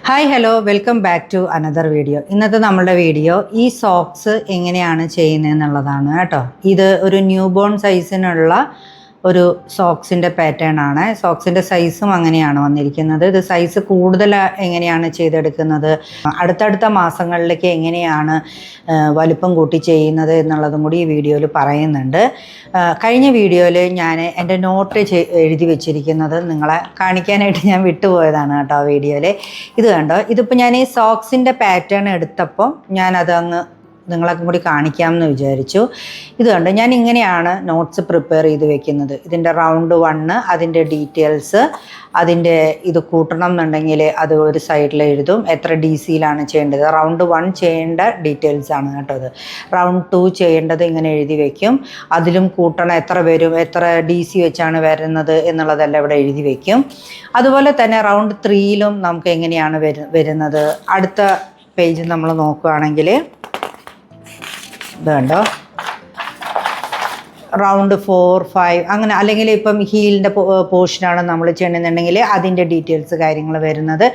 Hi hello welcome back to another video. ഇന്നത്തെ നമ്മളുടെ video ഈ സോക്സ് എങ്ങനെയാണ് ചെയ്യുന്നതെന്നുള്ളതാണ് കേട്ടോ. ഇത് ഒരു ന്യൂ ബോൺ സൈസിനുള്ള ഒരു സോക്സിൻ്റെ പാറ്റേൺ ആണ്. സോക്സിൻ്റെ സൈസും അങ്ങനെയാണ് വന്നിരിക്കുന്നത്. ഇത് സൈസ് കൂടുതൽ എങ്ങനെയാണ് ചെയ്തെടുക്കുന്നത്, അടുത്തടുത്ത മാസങ്ങളിലേക്ക് എങ്ങനെയാണ് വലിപ്പം കൂട്ടി ചെയ്യുന്നത് എന്നുള്ളതും കൂടി ഈ വീഡിയോയിൽ പറയുന്നുണ്ട്. കഴിഞ്ഞ വീഡിയോയിൽ ഞാൻ എൻ്റെ നോട്ട് എഴുതി വെച്ചിരിക്കുന്നത് നിങ്ങളെ കാണിക്കാനായിട്ട് ഞാൻ വിട്ടുപോയതാണ് കേട്ടോ. ആ വീഡിയോയിൽ ഇത് കണ്ടോ, ഇതിപ്പോൾ ഞാൻ ഈ സോക്സിൻ്റെ പാറ്റേൺ എടുത്തപ്പോൾ ഞാനത് അങ്ങ് നിങ്ങളൊക്കെ കൂടി കാണിക്കാമെന്ന് വിചാരിച്ചു. ഇത് കണ്ട് ഞാൻ ഇങ്ങനെയാണ് നോട്ട്സ് പ്രിപ്പയർ ചെയ്ത് വെക്കുന്നത്. ഇതിൻ്റെ റൗണ്ട് 1 അതിൻ്റെ ഡീറ്റെയിൽസ്, അതിൻ്റെ ഇത് കൂട്ടണം എന്നുണ്ടെങ്കിൽ അത് ഒരു സൈഡിൽ എഴുതും. എത്ര DC-യിലാണ് ചെയ്യേണ്ടത്, റൗണ്ട് 1 ചെയ്യേണ്ട ഡീറ്റെയിൽസ് ആണ് കേട്ടോ. അത് റൗണ്ട് 2 ചെയ്യേണ്ടത് ഇങ്ങനെ എഴുതി വയ്ക്കും. അതിലും കൂട്ടണം, എത്ര വരും, എത്ര DC വെച്ചാണ് വരുന്നത് എന്നുള്ളതെല്ലാം ഇവിടെ എഴുതി വയ്ക്കും. അതുപോലെ തന്നെ റൗണ്ട് 3-ലും നമുക്ക് എങ്ങനെയാണ് വരുന്നത്. അടുത്ത പേജ് നമ്മൾ നോക്കുകയാണെങ്കിൽ ഇതുണ്ടോ, റൗണ്ട് 4, 5 അങ്ങനെ, അല്ലെങ്കിൽ ഇപ്പം ഹീലിൻ്റെ പോർഷനാണ് നമ്മൾ ചെയ്യണമെന്നുണ്ടെങ്കിൽ അതിൻ്റെ ഡീറ്റെയിൽസ് കാര്യങ്ങൾ വരുന്നത്.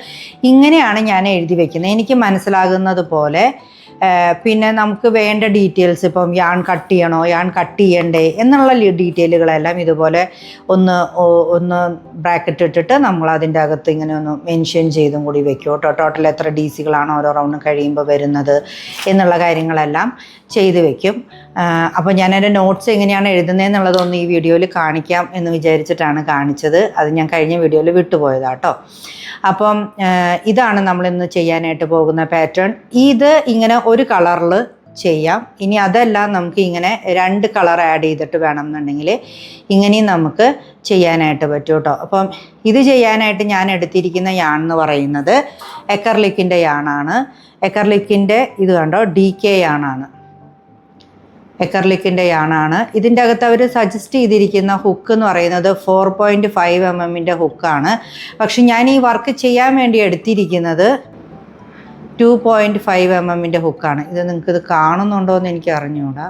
ഇങ്ങനെയാണ് ഞാൻ എഴുതി വയ്ക്കുന്നത് എനിക്ക് മനസ്സിലാകുന്നത് പോലെ. പിന്നെ നമുക്ക് വേണ്ട ഡീറ്റെയിൽസ്, ഇപ്പം യാൺ കട്ട് ചെയ്യണോ, യാൺ കട്ട് ചെയ്യണ്ടേ എന്നുള്ള ഡീറ്റെയിലുകളെല്ലാം ഇതുപോലെ ഒന്ന് ബ്രാക്കറ്റ് ഇട്ടിട്ട് നമ്മൾ അതിൻ്റെ അകത്ത് ഇങ്ങനെ ഒന്ന് മെൻഷൻ ചെയ്തും കൂടി വെക്കും കേട്ടോ. ടോട്ടൽ എത്ര DC-കളാണ് ഓരോ റൗണ്ട് കഴിയുമ്പോൾ വരുന്നത് എന്നുള്ള കാര്യങ്ങളെല്ലാം ചെയ്ത് വെക്കും. അപ്പോൾ ഞാൻ എൻ്റെ നോട്ട്സ് എങ്ങനെയാണ് എഴുതുന്നതെന്നുള്ളതൊന്ന് ഈ വീഡിയോയിൽ കാണിക്കാം എന്ന് വിചാരിച്ചിട്ടാണ് കാണിച്ചത്. അത് ഞാൻ കഴിഞ്ഞ വീഡിയോയിൽ വിട്ടുപോയതാട്ടോ. അപ്പം ഇതാണ് നമ്മളിന്ന് ചെയ്യാനായിട്ട് പോകുന്ന പാറ്റേൺ. ഇത് ഇങ്ങനെ ഒരു കളറിൽ ചെയ്യാം. ഇനി അതെല്ലാം നമുക്ക് ഇങ്ങനെ 2 കളർ ആഡ് ചെയ്തിട്ട് വേണമെന്നുണ്ടെങ്കിൽ ഇങ്ങനെയും നമുക്ക് ചെയ്യാനായിട്ട് പറ്റും കേട്ടോ. അപ്പം ഇത് ചെയ്യാനായിട്ട് ഞാൻ എടുത്തിരിക്കുന്ന യാൺ എന്ന് പറയുന്നത് എക്കർലിക്കിൻ്റെ യാണാണ്. എക്കർലിക്കിൻ്റെ ഇത് കണ്ടോ, DK യാണാണ്, എക്കർലിക്കിൻ്റെ യാണാണ്. ഇതിൻ്റെ അകത്ത് അവർ സജസ്റ്റ് ചെയ്തിരിക്കുന്ന ഹുക്ക് എന്ന് പറയുന്നത് 4.5 mm ഹുക്കാണ്. പക്ഷെ ഞാൻ ഈ വർക്ക് ചെയ്യാൻ വേണ്ടി എടുത്തിരിക്കുന്നത് 2.5 mm ഹുക്കാണ്. ഇത് നിങ്ങൾക്കിത് കാണുന്നുണ്ടോ എന്ന് എനിക്ക് അറിഞ്ഞുകൂടാ.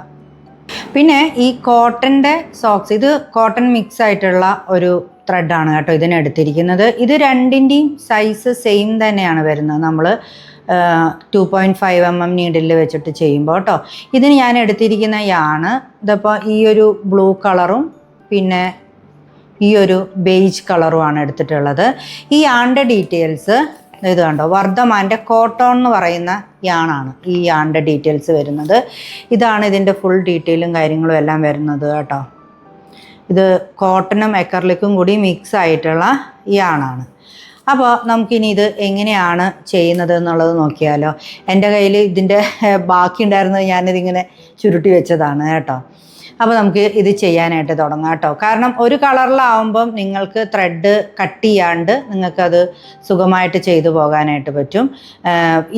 പിന്നെ ഈ കോട്ടൻ്റെ സോക്സ്, ഇത് കോട്ടൺ മിക്സ് ആയിട്ടുള്ള ഒരു ത്രെഡാണ് കേട്ടോ ഇതിനെടുത്തിരിക്കുന്നത്. ഇത് രണ്ടിൻ്റെയും സൈസ് സെയിം തന്നെയാണ് വരുന്നത്. നമ്മൾ 2.5 mm നീഡിൽ വെച്ചിട്ട് ചെയ്യുമ്പോൾ കേട്ടോ. ഇതിന് ഞാൻ എടുത്തിരിക്കുന്ന യാണ് ഇതിപ്പോൾ ഈ ഒരു ബ്ലൂ കളറും പിന്നെ ഈ ഒരു ബേജ് കളറുമാണ് എടുത്തിട്ടുള്ളത്. ഈ യാണിൻ്റെ ഡീറ്റെയിൽസ് ഇത് കണ്ടോ, വർദ്ധമാൻ്റെ കോട്ടൺ എന്ന് പറയുന്ന യാണാണ് ഈ യാണിൻ്റെ ഡീറ്റെയിൽസ് വരുന്നത്. ഇതാണ് ഇതിൻ്റെ ഫുൾ ഡീറ്റെയിലും കാര്യങ്ങളും എല്ലാം വരുന്നത് കേട്ടോ. ഇത് കോട്ടണും എക്കർലിക്കും കൂടി മിക്സ് ആയിട്ടുള്ള യാണാണ്. അപ്പോൾ നമുക്കിനി ഇത് എങ്ങനെയാണ് ചെയ്യുന്നത് എന്നുള്ളത് നോക്കിയാലോ. എൻ്റെ കയ്യിൽ ഇതിൻ്റെ ബാക്കി ഉണ്ടായിരുന്നത് ഞാനിതിങ്ങനെ ചുരുട്ടി വെച്ചതാണ് കേട്ടോ. അപ്പോൾ നമുക്ക് ഇത് ചെയ്യാനായിട്ട് തുടങ്ങാം കേട്ടോ. കാരണം ഒരു കളറിലാവുമ്പം നിങ്ങൾക്ക് ത്രെഡ് കട്ട് ചെയ്യാണ്ട് നിങ്ങൾക്കത് സുഖമായിട്ട് ചെയ്തു പോകാനായിട്ട് പറ്റും.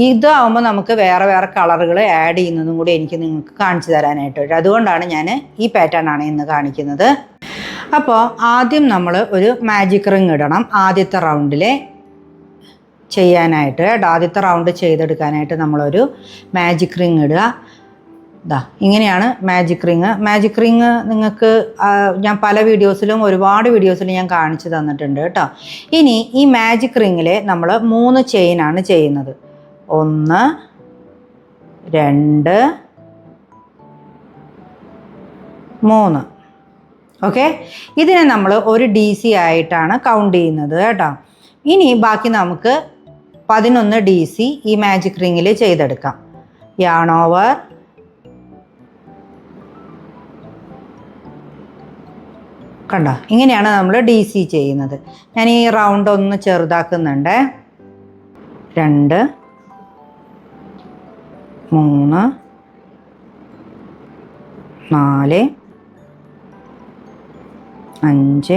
ഇതാവുമ്പോൾ നമുക്ക് വേറെ വേറെ കളറുകൾ ആഡ് ചെയ്യുന്നതും കൂടി എനിക്ക് നിങ്ങൾക്ക് കാണിച്ചു തരാനായിട്ട് പറ്റും. അതുകൊണ്ടാണ് ഞാൻ ഈ പാറ്റേൺ ആണ് ഇന്ന് കാണിക്കുന്നത്. അപ്പോൾ ആദ്യം നമ്മൾ ഒരു മാജിക് റിങ് ഇടണം ആദ്യത്തെ റൗണ്ടിൽ ചെയ്യാനായിട്ട്. ആദ്യത്തെ റൗണ്ട് ചെയ്തെടുക്കാനായിട്ട് നമ്മളൊരു മാജിക് റിങ് ഇടുക. ഇതാ ഇങ്ങനെയാണ് മാജിക് റിങ്. മാജിക് റിങ് നിങ്ങൾക്ക് ഞാൻ പല വീഡിയോസിലും ഒരുപാട് വീഡിയോസിലും ഞാൻ കാണിച്ചു തന്നിട്ടുണ്ട് കേട്ടോ. ഇനി ഈ മാജിക് റിങ്ങിൽ നമ്മൾ 3 ചെയിനാണ് ചെയ്യുന്നത്. 1, 2, 3. ഓക്കെ, ഇതിനെ നമ്മൾ ഒരു DC ആയിട്ടാണ് കൗണ്ട് ചെയ്യുന്നത് കേട്ടോ. ഇനി ബാക്കി നമുക്ക് 11 DC ഈ മാജിക് റിങ്ങിൽ ചെയ്തെടുക്കാം. യാൺ ഓവർ, കണ്ടോ, ഇങ്ങനെയാണ് നമ്മൾ DC ചെയ്യുന്നത്. ഞാൻ ഈ റൗണ്ട് ഒന്ന് ചെറുതാക്കുന്നുണ്ട്. 2, 3, 4, 5,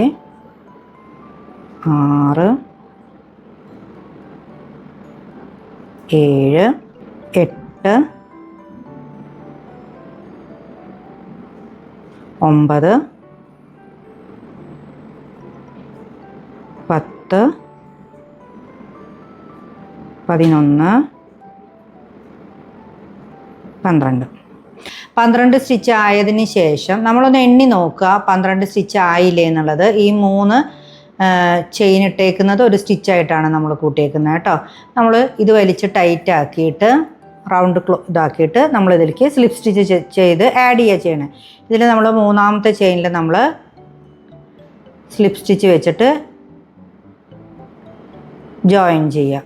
6, 7, 8, 9, 10, 11, 12. 12 സ്റ്റിച്ച് ആയതിന് ശേഷം നമ്മളൊന്ന് എണ്ണി നോക്കുക 12 സ്റ്റിച്ച് ആയില്ലേ എന്നുള്ളത്. ഈ 3 ചെയിൻ ഇട്ടേക്കുന്നത് ഒരു സ്റ്റിച്ചായിട്ടാണ് നമ്മൾ കൂട്ടിയേക്കുന്നത് കേട്ടോ. നമ്മൾ ഇത് വലിച്ച് ടൈറ്റ് ആക്കിയിട്ട് റൗണ്ട് ഇതാക്കിയിട്ട് നമ്മൾ ഇതിലേക്ക് സ്ലിപ്പ് സ്റ്റിച്ച് ചെയ്ത് ആഡ് ചെയ്യുക ചെയ്യണേ. ഇതിൽ നമ്മൾ മൂന്നാമത്തെ ചെയിനിൽ നമ്മൾ സ്ലിപ്പ് സ്റ്റിച്ച് വെച്ചിട്ട് ജോയിൻ ചെയ്യുക.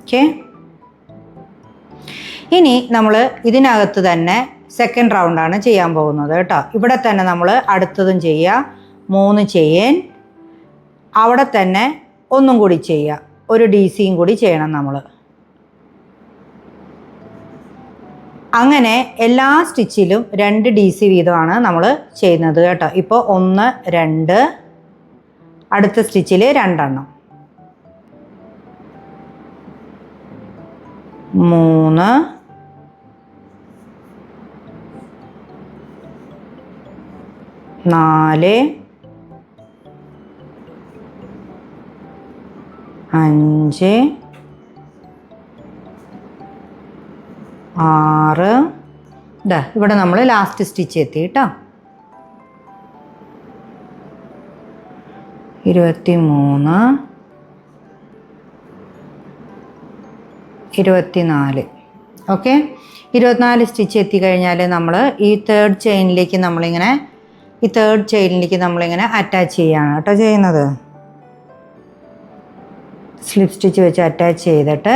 ഓക്കെ, ഇനി നമ്മൾ ഇതിനകത്ത് തന്നെ സെക്കൻഡ് റൗണ്ടാണ് ചെയ്യാൻ പോകുന്നത് കേട്ടോ. ഇവിടെ തന്നെ നമ്മൾ അടുത്തതും ചെയ്യുക, 3 ചെയിൻ, അവിടെ തന്നെ ഒന്നും കൂടി ചെയ്യുക, ഒരു DCയും കൂടി ചെയ്യണം നമ്മൾ. അങ്ങനെ എല്ലാ സ്റ്റിച്ചിലും 2 DC വീതമാണ് നമ്മൾ ചെയ്യുന്നത് കേട്ടോ. ഇപ്പോൾ 1 2, അടുത്ത സ്റ്റിച്ചിൽ 2 എണ്ണം, 3 4 5 6. ഇതാ ഇവിടെ നമ്മൾ ലാസ്റ്റ് സ്റ്റിച്ച് എത്തി കേട്ടോ. 23 24. ഓക്കെ, 24 സ്റ്റിച്ച് എത്തിക്കഴിഞ്ഞാൽ നമ്മൾ ഈ തേർഡ് ചെയിനിലേക്ക് നമ്മളിങ്ങനെ അറ്റാച്ച് ചെയ്യുകയാണ് കേട്ടോ ചെയ്യുന്നത്. സ്ലിപ്പ് സ്റ്റിച്ച് വെച്ച് അറ്റാച്ച് ചെയ്തിട്ട്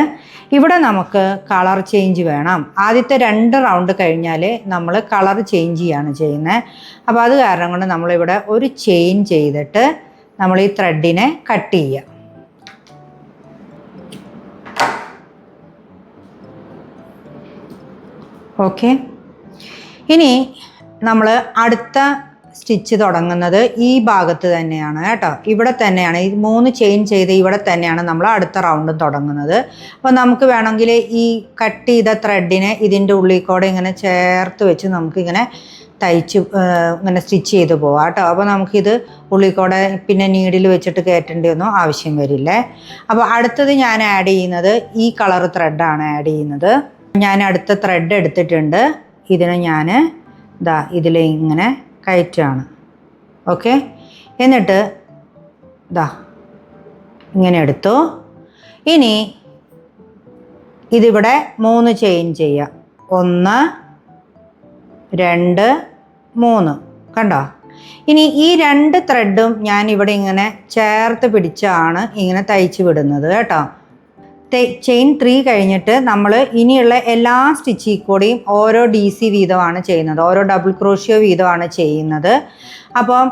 ഇവിടെ നമുക്ക് കളർ ചേഞ്ച് വേണം. ആദ്യത്തെ 2 റൗണ്ട് കഴിഞ്ഞാൽ നമ്മൾ കളർ ചേഞ്ച് ചെയ്യാണ് ചെയ്യുന്നത്. അപ്പോൾ അത് കാരണം കൊണ്ട് നമ്മളിവിടെ ഒരു ചെയിൻ ചെയ്തിട്ട് നമ്മൾ ഈ ത്രെഡിനെ കട്ട് ചെയ്യുക. ഓക്കെ, ഇനി നമ്മൾ അടുത്ത സ്റ്റിച്ച് തുടങ്ങുന്നത് ഈ ഭാഗത്ത് തന്നെയാണ് കേട്ടോ. ഇവിടെ തന്നെയാണ് ഈ 3 ചെയിൻ ചെയ്ത് ഇവിടെ തന്നെയാണ് നമ്മൾ അടുത്ത റൗണ്ട് തുടങ്ങുന്നത്. അപ്പോൾ നമുക്ക് വേണമെങ്കിൽ ഈ കട്ട് ചെയ്ത ത്രെഡിനെ ഇതിൻ്റെ ഉള്ളിൽ കൂടെ ഇങ്ങനെ ചേർത്ത് വെച്ച് നമുക്കിങ്ങനെ ഇങ്ങനെ സ്റ്റിച്ച് ചെയ്ത് പോവാം കേട്ടോ. അപ്പോൾ നമുക്കിത് ഉള്ളിൽ കൂടെ പിന്നെ നീഡിൽ വെച്ചിട്ട് കയറ്റേണ്ടിയൊന്നും ആവശ്യം വരില്ലേ. അപ്പോൾ അടുത്തത് ഞാൻ ആഡ് ചെയ്യുന്നത് ഈ കളർ ത്രെഡാണ് ആഡ് ചെയ്യുന്നത്. ഞാൻ അടുത്ത ത്രെഡ് എടുത്തിട്ടുണ്ട്. ഇതിന് ഞാൻ ഇതിൽ ഇങ്ങനെ കയറ്റാണ്. ഓക്കെ, എന്നിട്ട് ഇങ്ങനെ എടുത്തു. ഇനി ഇതിവിടെ 3 ചെയിൻ ചെയ്യുക, 1 2 3 കണ്ടോ. ഇനി ഈ 2 ത്രെഡും ഞാൻ ഇവിടെ ഇങ്ങനെ ചേർത്ത് പിടിച്ചാണ് ഇങ്ങനെ തയ്ച്ച് വിടുന്നത് കേട്ടോ. ചെയിൻ 3 കഴിഞ്ഞിട്ട് നമ്മൾ ഇനിയുള്ള എല്ലാ സ്റ്റിച്ചിൽ കൂടിയും ഓരോ DC വീതമാണ് ചെയ്യുന്നത്, ഓരോ ഡബിൾ ക്രോഷ്യോ വീതമാണ് ചെയ്യുന്നത്. അപ്പം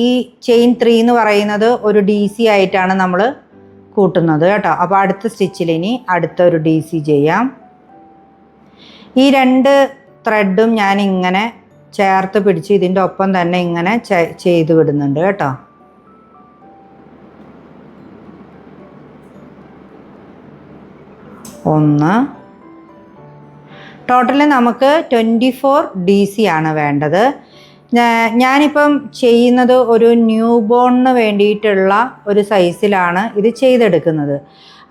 ഈ ചെയിൻ 3 എന്ന് പറയുന്നത് ഒരു DC ആയിട്ടാണ് നമ്മൾ കൂട്ടുന്നത് കേട്ടോ. അപ്പോൾ അടുത്ത സ്റ്റിച്ചിൽ ഇനി അടുത്തൊരു DC ചെയ്യാം. ഈ 2 ത്രെഡും ഞാൻ ഇങ്ങനെ ചേർത്ത് പിടിച്ച് ഇതിൻ്റെ ഒപ്പം തന്നെ ഇങ്ങനെ ചെയ്ത് വിടുന്നുണ്ട് കേട്ടോ. ടോട്ടല് നമുക്ക് 24 DC ആണ് വേണ്ടത്. ഞാനിപ്പം ചെയ്യുന്നത് ഒരു ന്യൂ ബോണിന് വേണ്ടിയിട്ടുള്ള ഒരു സൈസിലാണ് ഇത് ചെയ്തെടുക്കുന്നത്.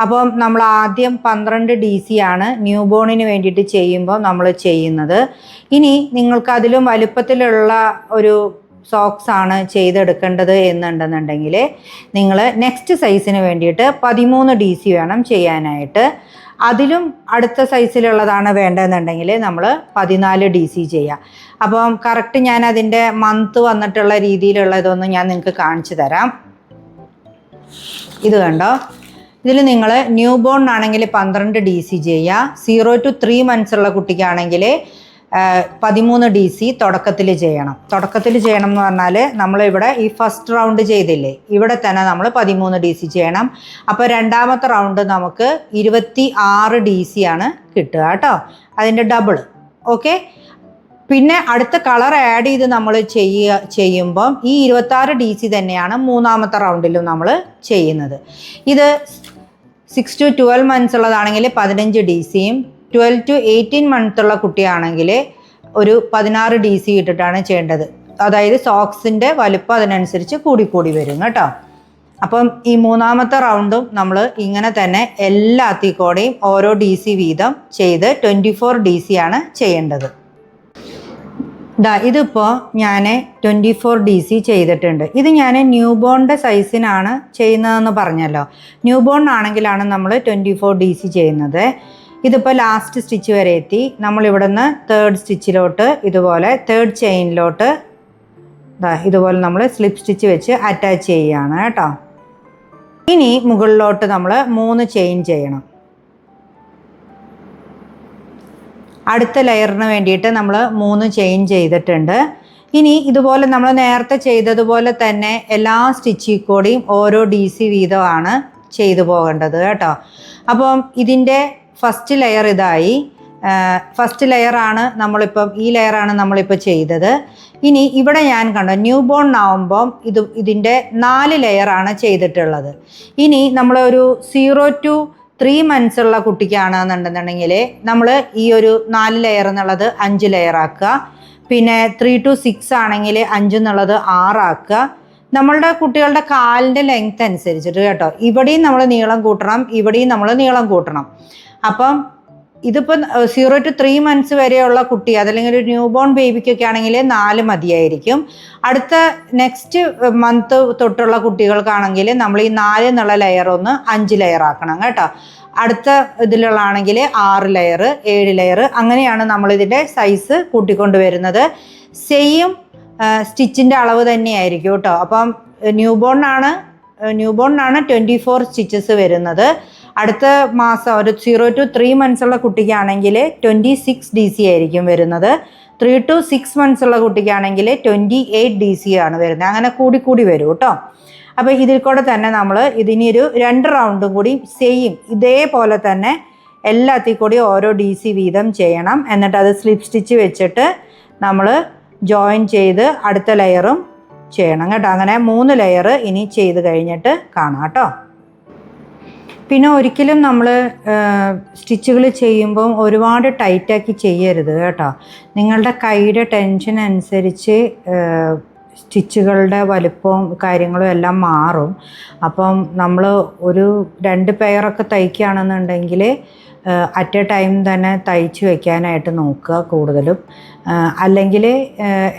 അപ്പം നമ്മൾ ആദ്യം 12 DC ആണ് ന്യൂ ബോണിന് വേണ്ടിയിട്ട് ചെയ്യുമ്പോൾ നമ്മൾ ചെയ്യുന്നത്. ഇനി നിങ്ങൾക്ക് അതിലും വലുപ്പത്തിലുള്ള ഒരു സോക്സ് ആണ് ചെയ്തെടുക്കേണ്ടത് എന്നുണ്ടെന്നുണ്ടെങ്കിൽ നിങ്ങൾ നെക്സ്റ്റ് സൈസിന് വേണ്ടിയിട്ട് 13 DC വേണം ചെയ്യാനായിട്ട്. അതിലും അടുത്ത സൈസിലുള്ളതാണ് വേണ്ടതെന്നുണ്ടെങ്കിൽ നമ്മൾ 14 DC ചെയ്യാം. അപ്പം കറക്റ്റ് ഞാൻ അതിൻ്റെ മന്ത് വന്നിട്ടുള്ള രീതിയിലുള്ള ഇതൊന്നും ഞാൻ നിങ്ങൾക്ക് കാണിച്ചു തരാം. ഇത് കണ്ടോ, ഇതിൽ നിങ്ങൾ ന്യൂ ബോൺ ആണെങ്കിൽ 12 DC ചെയ്യുക. 0 to 3 months ഉള്ള കുട്ടിക്കാണെങ്കിൽ 13 DC തുടക്കത്തിൽ ചെയ്യണം. തുടക്കത്തിൽ ചെയ്യണം എന്ന് പറഞ്ഞാൽ നമ്മളിവിടെ ഈ ഫസ്റ്റ് റൗണ്ട് ചെയ്തില്ലേ, ഇവിടെ തന്നെ നമ്മൾ 13 DC ചെയ്യണം. അപ്പോൾ രണ്ടാമത്തെ റൗണ്ട് നമുക്ക് 26 DC ആണ് കിട്ടുക അതിൻ്റെ ഡബിൾ. ഓക്കെ, പിന്നെ അടുത്ത കളർ ആഡ് ചെയ്ത് നമ്മൾ ചെയ്യുമ്പം ഈ 26 DC തന്നെയാണ് മൂന്നാമത്തെ റൗണ്ടിലും നമ്മൾ ചെയ്യുന്നത്. ഇത് 6 to 12 months ഉള്ളതാണെങ്കിൽ 15 DCയും 12 to 18 months ഉള്ള കുട്ടിയാണെങ്കിൽ ഒരു 16 DC ഇട്ടിട്ടാണ് ചെയ്യേണ്ടത്. അതായത് സോക്സിൻ്റെ വലുപ്പം അതിനനുസരിച്ച് കൂടി വരും കേട്ടോ. അപ്പം ഈ മൂന്നാമത്തെ റൗണ്ടും നമ്മൾ ഇങ്ങനെ തന്നെ എല്ലാത്തിക്കൂടെയും ഓരോ DC വീതം ചെയ്ത് 24 DC ആണ് ചെയ്യേണ്ടത്. ഇതിപ്പോൾ ഞാൻ 24 DC ചെയ്തിട്ടുണ്ട്. ഇത് ഞാൻ ന്യൂ ബോണിൻ്റെ സൈസിനാണ് ചെയ്യുന്നതെന്ന് പറഞ്ഞല്ലോ. ന്യൂ ബോൺ ആണെങ്കിലാണ് നമ്മൾ 24 DC ചെയ്യുന്നത്. ഇതിപ്പോൾ ലാസ്റ്റ് സ്റ്റിച്ച് വരെ എത്തി. നമ്മളിവിടെ നിന്ന് 3rd സ്റ്റിച്ചിലോട്ട് ഇതുപോലെ 3rd ചെയിനിലോട്ട് ഇതുപോലെ നമ്മൾ സ്ലിപ്പ് സ്റ്റിച്ച് വെച്ച് അറ്റാച്ച് ചെയ്യുകയാണ് കേട്ടോ. ഇനി മുകളിലോട്ട് നമ്മൾ 3 ചെയിൻ ചെയ്യണം. അടുത്ത ലെയറിന് വേണ്ടിയിട്ട് നമ്മൾ 3 ചെയിൻ ചെയ്തിട്ടുണ്ട്. ഇനി ഇതുപോലെ നമ്മൾ നേരത്തെ ചെയ്തതുപോലെ തന്നെ എല്ലാ സ്റ്റിച്ചിൽ കൂടിയും ഓരോ DC വീതമാണ് ചെയ്തു പോകേണ്ടത് കേട്ടോ. അപ്പം ഇതിൻ്റെ ഫസ്റ്റ് ലെയർ ഇതായി. ഫസ്റ്റ് ലെയറാണ് നമ്മളിപ്പം ഈ ലെയറാണ് നമ്മളിപ്പോൾ ചെയ്തത്. ഇനി ഇവിടെ ഞാൻ കണ്ടോ ന്യൂ ബോൺ ആവുമ്പം ഇതിൻ്റെ 4 ലെയറാണ് ചെയ്തിട്ടുള്ളത്. ഇനി നമ്മളൊരു 0 to 3 months ഉള്ള കുട്ടിക്കാണെന്നുണ്ടെന്നുണ്ടെങ്കിൽ നമ്മൾ ഈ ഒരു 4 ലെയർ എന്നുള്ളത് 5 ലെയർ ആക്കുക. പിന്നെ 3 to 6 ആണെങ്കിൽ 5 എന്നുള്ളത് 6 ആക്കുക. നമ്മളുടെ കുട്ടികളുടെ കാലിൻ്റെ ലെങ്ത് അനുസരിച്ചിട്ട് കേട്ടോ. ഇവിടെയും നമ്മൾ നീളം കൂട്ടണം, ഇവിടെയും നമ്മൾ നീളം കൂട്ടണം. അപ്പം ഇതിപ്പോൾ 0 to 3 months വരെയുള്ള കുട്ടി അതല്ലെങ്കിൽ ഒരു ന്യൂ ബോൺ ബേബിക്കൊക്കെ ആണെങ്കിൽ 4 മതിയായിരിക്കും. അടുത്ത നെക്സ്റ്റ് മന്ത് തൊട്ടുള്ള കുട്ടികൾക്കാണെങ്കിൽ നമ്മൾ ഈ 4 എന്നുള്ള ലെയർ ഒന്ന് 5 ലെയർ ആക്കണം കേട്ടോ. അടുത്ത ഇതിലുള്ളതാണെങ്കിൽ 6 ലെയർ 7 ലെയർ അങ്ങനെയാണ് നമ്മളിതിൻ്റെ സൈസ് കൂട്ടിക്കൊണ്ട് വരുന്നത്. സെയിം സ്റ്റിച്ചിൻ്റെ അളവ് തന്നെയായിരിക്കും കേട്ടോ. അപ്പം ന്യൂ ബോണിനാണ് 24 സ്റ്റിച്ചസ് വരുന്നത്. അടുത്ത മാസം ഒരു 0 to 3 months ഉള്ള കുട്ടിക്കാണെങ്കിൽ 26 DC ആയിരിക്കും വരുന്നത്. 3 to 6 months ഉള്ള കുട്ടിക്കാണെങ്കിൽ 28 DC ആണ് വരുന്നത്. അങ്ങനെ കൂടി വരും കേട്ടോ. അപ്പോൾ ഇതിൽ കൂടെ തന്നെ നമ്മൾ ഇതിനി ഒരു 2 റൗണ്ടും കൂടി സെയിം ഇതേപോലെ തന്നെ എല്ലാത്തിൽ കൂടി ഓരോ DC വീതം ചെയ്യണം. എന്നിട്ട് അത് സ്ലിപ്പ് സ്റ്റിച്ച് വെച്ചിട്ട് നമ്മൾ ജോയിൻ ചെയ്ത് അടുത്ത ലെയറും ചെയ്യണം കേട്ടോ. അങ്ങനെ 3 ലെയർ ഇനി ചെയ്ത് കഴിഞ്ഞിട്ട് കാണാം കേട്ടോ. പിന്നെ ഒരിക്കലും നമ്മൾ സ്റ്റിച്ചുകൾ ചെയ്യുമ്പം ഒരുപാട് ടൈറ്റാക്കി ചെയ്യരുത് കേട്ടോ. നിങ്ങളുടെ കൈയുടെ ടെൻഷൻ അനുസരിച്ച് സ്റ്റിച്ചുകളുടെ വലിപ്പവും കാര്യങ്ങളും എല്ലാം മാറും. അപ്പം നമ്മൾ ഒരു 2 പെയറൊക്കെ തയ്ക്കുകയാണെന്നുണ്ടെങ്കിൽ അറ്റ് എ ടൈം തന്നെ തയ്ച്ച് വെക്കാനായിട്ട് നോക്കുക കൂടുതലും. അല്ലെങ്കിൽ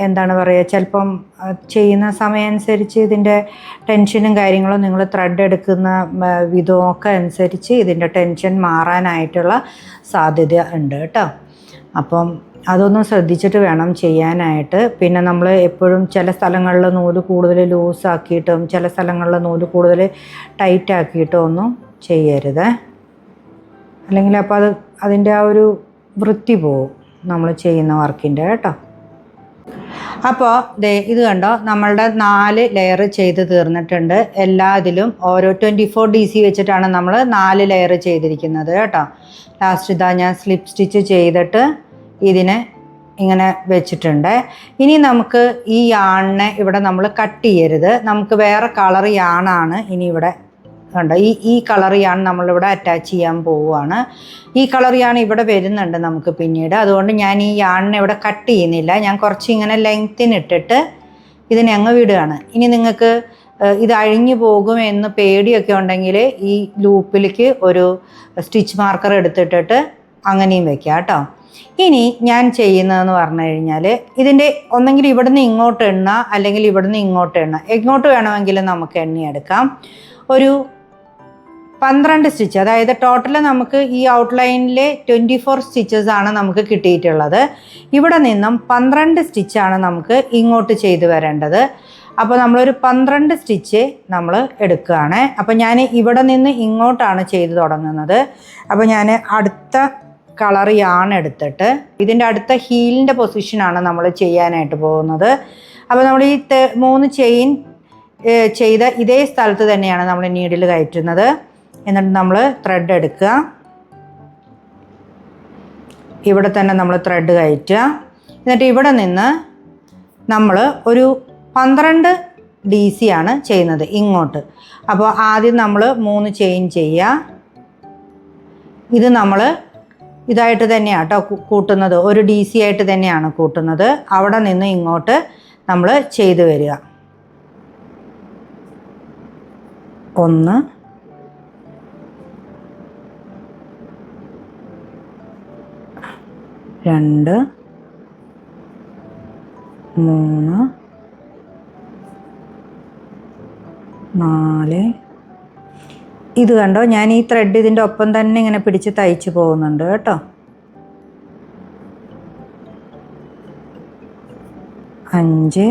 എന്താണ് പറയുക, ചിലപ്പം ചെയ്യുന്ന സമയം അനുസരിച്ച് ഇതിൻ്റെ ടെൻഷനും കാര്യങ്ങളും നിങ്ങൾ ത്രെഡ് എടുക്കുന്ന വിധമൊക്കെ അനുസരിച്ച് ഇതിൻ്റെ ടെൻഷൻ മാറാനായിട്ടുള്ള സാധ്യത ഉണ്ട് കേട്ടോ. അപ്പം അതൊന്ന് ശ്രദ്ധിച്ചിട്ട് വേണം ചെയ്യാനായിട്ട്. പിന്നെ നമ്മൾ എപ്പോഴും ചില സ്ഥലങ്ങളിൽ നൂല് കൂടുതൽ ലൂസാക്കിയിട്ടും ചില സ്ഥലങ്ങളിൽ നൂല് കൂടുതൽ ടൈറ്റാക്കിയിട്ടും ഒന്നും ചെയ്യരുത്. അല്ലെങ്കിൽ അപ്പോൾ അതിൻ്റെ ആ ഒരു വൃത്തി പോവും നമ്മൾ ചെയ്യുന്ന വർക്കിൻ്റെ കേട്ടോ. അപ്പോൾ ഇത് കണ്ടോ, നമ്മളുടെ 4 ലെയർ ചെയ്ത് തീർന്നിട്ടുണ്ട്. ഇതിലും ഓരോ 24 DC വെച്ചിട്ടാണ് നമ്മൾ 4 ലെയർ ചെയ്തിരിക്കുന്നത് കേട്ടോ. ലാസ്റ്റ് ഇതാ ഞാൻ സ്ലിപ്പ് സ്റ്റിച്ച് ചെയ്തിട്ട് ഇതിനെ ഇങ്ങനെ വെച്ചിട്ടുണ്ട്. ഇനി നമുക്ക് ഈ യാണിനെ ഇവിടെ നമ്മൾ കട്ട് ചെയ്യരുത്. നമുക്ക് വേറെ കളർ യാണാണ് ഇനി ഇവിടെ കണ്ടോ. ഈ കളർ യാൺ നമ്മളിവിടെ അറ്റാച്ച് ചെയ്യാൻ പോവുകയാണ്. ഈ കളർ യാൺ ഇവിടെ വരുന്നുണ്ട് നമുക്ക് പിന്നീട്. അതുകൊണ്ട് ഞാൻ ഈ യാണിനെ ഇവിടെ കട്ട് ചെയ്യുന്നില്ല. ഞാൻ കുറച്ച് ഇങ്ങനെ ലെങ്ത്തിനിട്ടിട്ട് ഇതിനെ അങ്ങ് വിടുകയാണ്. ഇനി നിങ്ങൾക്ക് ഇത് അഴിഞ്ഞു പോകുമെന്ന് പേടിയൊക്കെ ഉണ്ടെങ്കിൽ ഈ ലൂപ്പിലേക്ക് ഒരു സ്റ്റിച്ച് മാർക്കർ എടുത്തിട്ടിട്ട് അങ്ങനെയും വെക്കാം കേട്ടോ. ഇനി ഞാൻ ചെയ്യുന്നതെന്ന് പറഞ്ഞു കഴിഞ്ഞാൽ ഇതിൻ്റെ ഒന്നെങ്കിൽ ഇവിടുന്ന് ഇങ്ങോട്ട് എണ്ണ അല്ലെങ്കിൽ ഇവിടുന്ന് ഇങ്ങോട്ട് എണ്ണ. എങ്ങോട്ട് വേണമെങ്കിലും നമുക്ക് എണ്ണിയെടുക്കാം. ഒരു 12 സ്റ്റിച്ച്, അതായത് ടോട്ടൽ നമുക്ക് ഈ ഔട്ട്ലൈനിൽ 24 സ്റ്റിച്ചസ് ആണ് നമുക്ക് കിട്ടിയിട്ടുള്ളത്. ഇവിടെ നിന്നും 12 സ്റ്റിച്ചാണ് നമുക്ക് ഇങ്ങോട്ട് ചെയ്തു വരേണ്ടത്. അപ്പോൾ നമ്മളൊരു 12 സ്റ്റിച്ച് നമ്മൾ എടുക്കുകയാണ്. അപ്പോൾ ഞാൻ ഇവിടെ നിന്ന് ഇങ്ങോട്ടാണ് ചെയ്തു തുടങ്ങുന്നത്. അപ്പോൾ ഞാൻ അടുത്ത കളർ യാൺ എടുത്തിട്ട് ഇതിൻ്റെ അടുത്ത ഹീലിൻ്റെ പൊസിഷനാണ് നമ്മൾ ചെയ്യാനായിട്ട് പോകുന്നത്. അപ്പോൾ നമ്മൾ ഈ 3 ചെയിൻ ചെയ്ത ഇതേ സ്ഥലത്ത് തന്നെയാണ് നമ്മൾ നീഡിൽ കയറ്റുന്നത്. എന്നിട്ട് നമ്മൾ ത്രെഡ് എടുക്കുക, ഇവിടെ തന്നെ നമ്മൾ ത്രെഡ് കയറ്റുക. എന്നിട്ട് ഇവിടെ നിന്ന് നമ്മൾ ഒരു 12 DC ആണ് ചെയ്യുന്നത് ഇങ്ങോട്ട്. അപ്പോൾ ആദ്യം നമ്മൾ 3 ചെയിൻ ചെയ്യുക. ഇത് നമ്മൾ ഇതായിട്ട് തന്നെയാണ് കേട്ടോ കൂട്ടുന്നത്, ഒരു DC ആയിട്ട് തന്നെയാണ് കൂട്ടുന്നത്. അവിടെ നിന്ന് ഇങ്ങോട്ട് നമ്മൾ ചെയ്തു വരിക. 1 2 3 4. ഇത് കണ്ടോ, ഞാൻ ഈ ത്രെഡ് ഇതിൻ്റെ ഒപ്പം തന്നെ ഇങ്ങനെ പിടിച്ച് തയ്ച്ച് പോകുന്നുണ്ട് കേട്ടോ. 5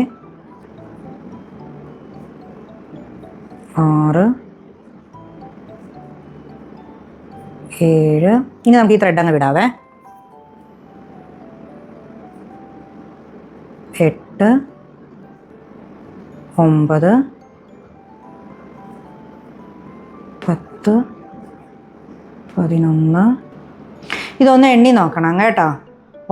6 7. ഇനി നമുക്ക് ഈ ത്രെഡ് അങ്ങ് വിടാവേ. 8 9 10 11. ഇതൊന്ന് എണ്ണി നോക്കണം കേട്ടോ.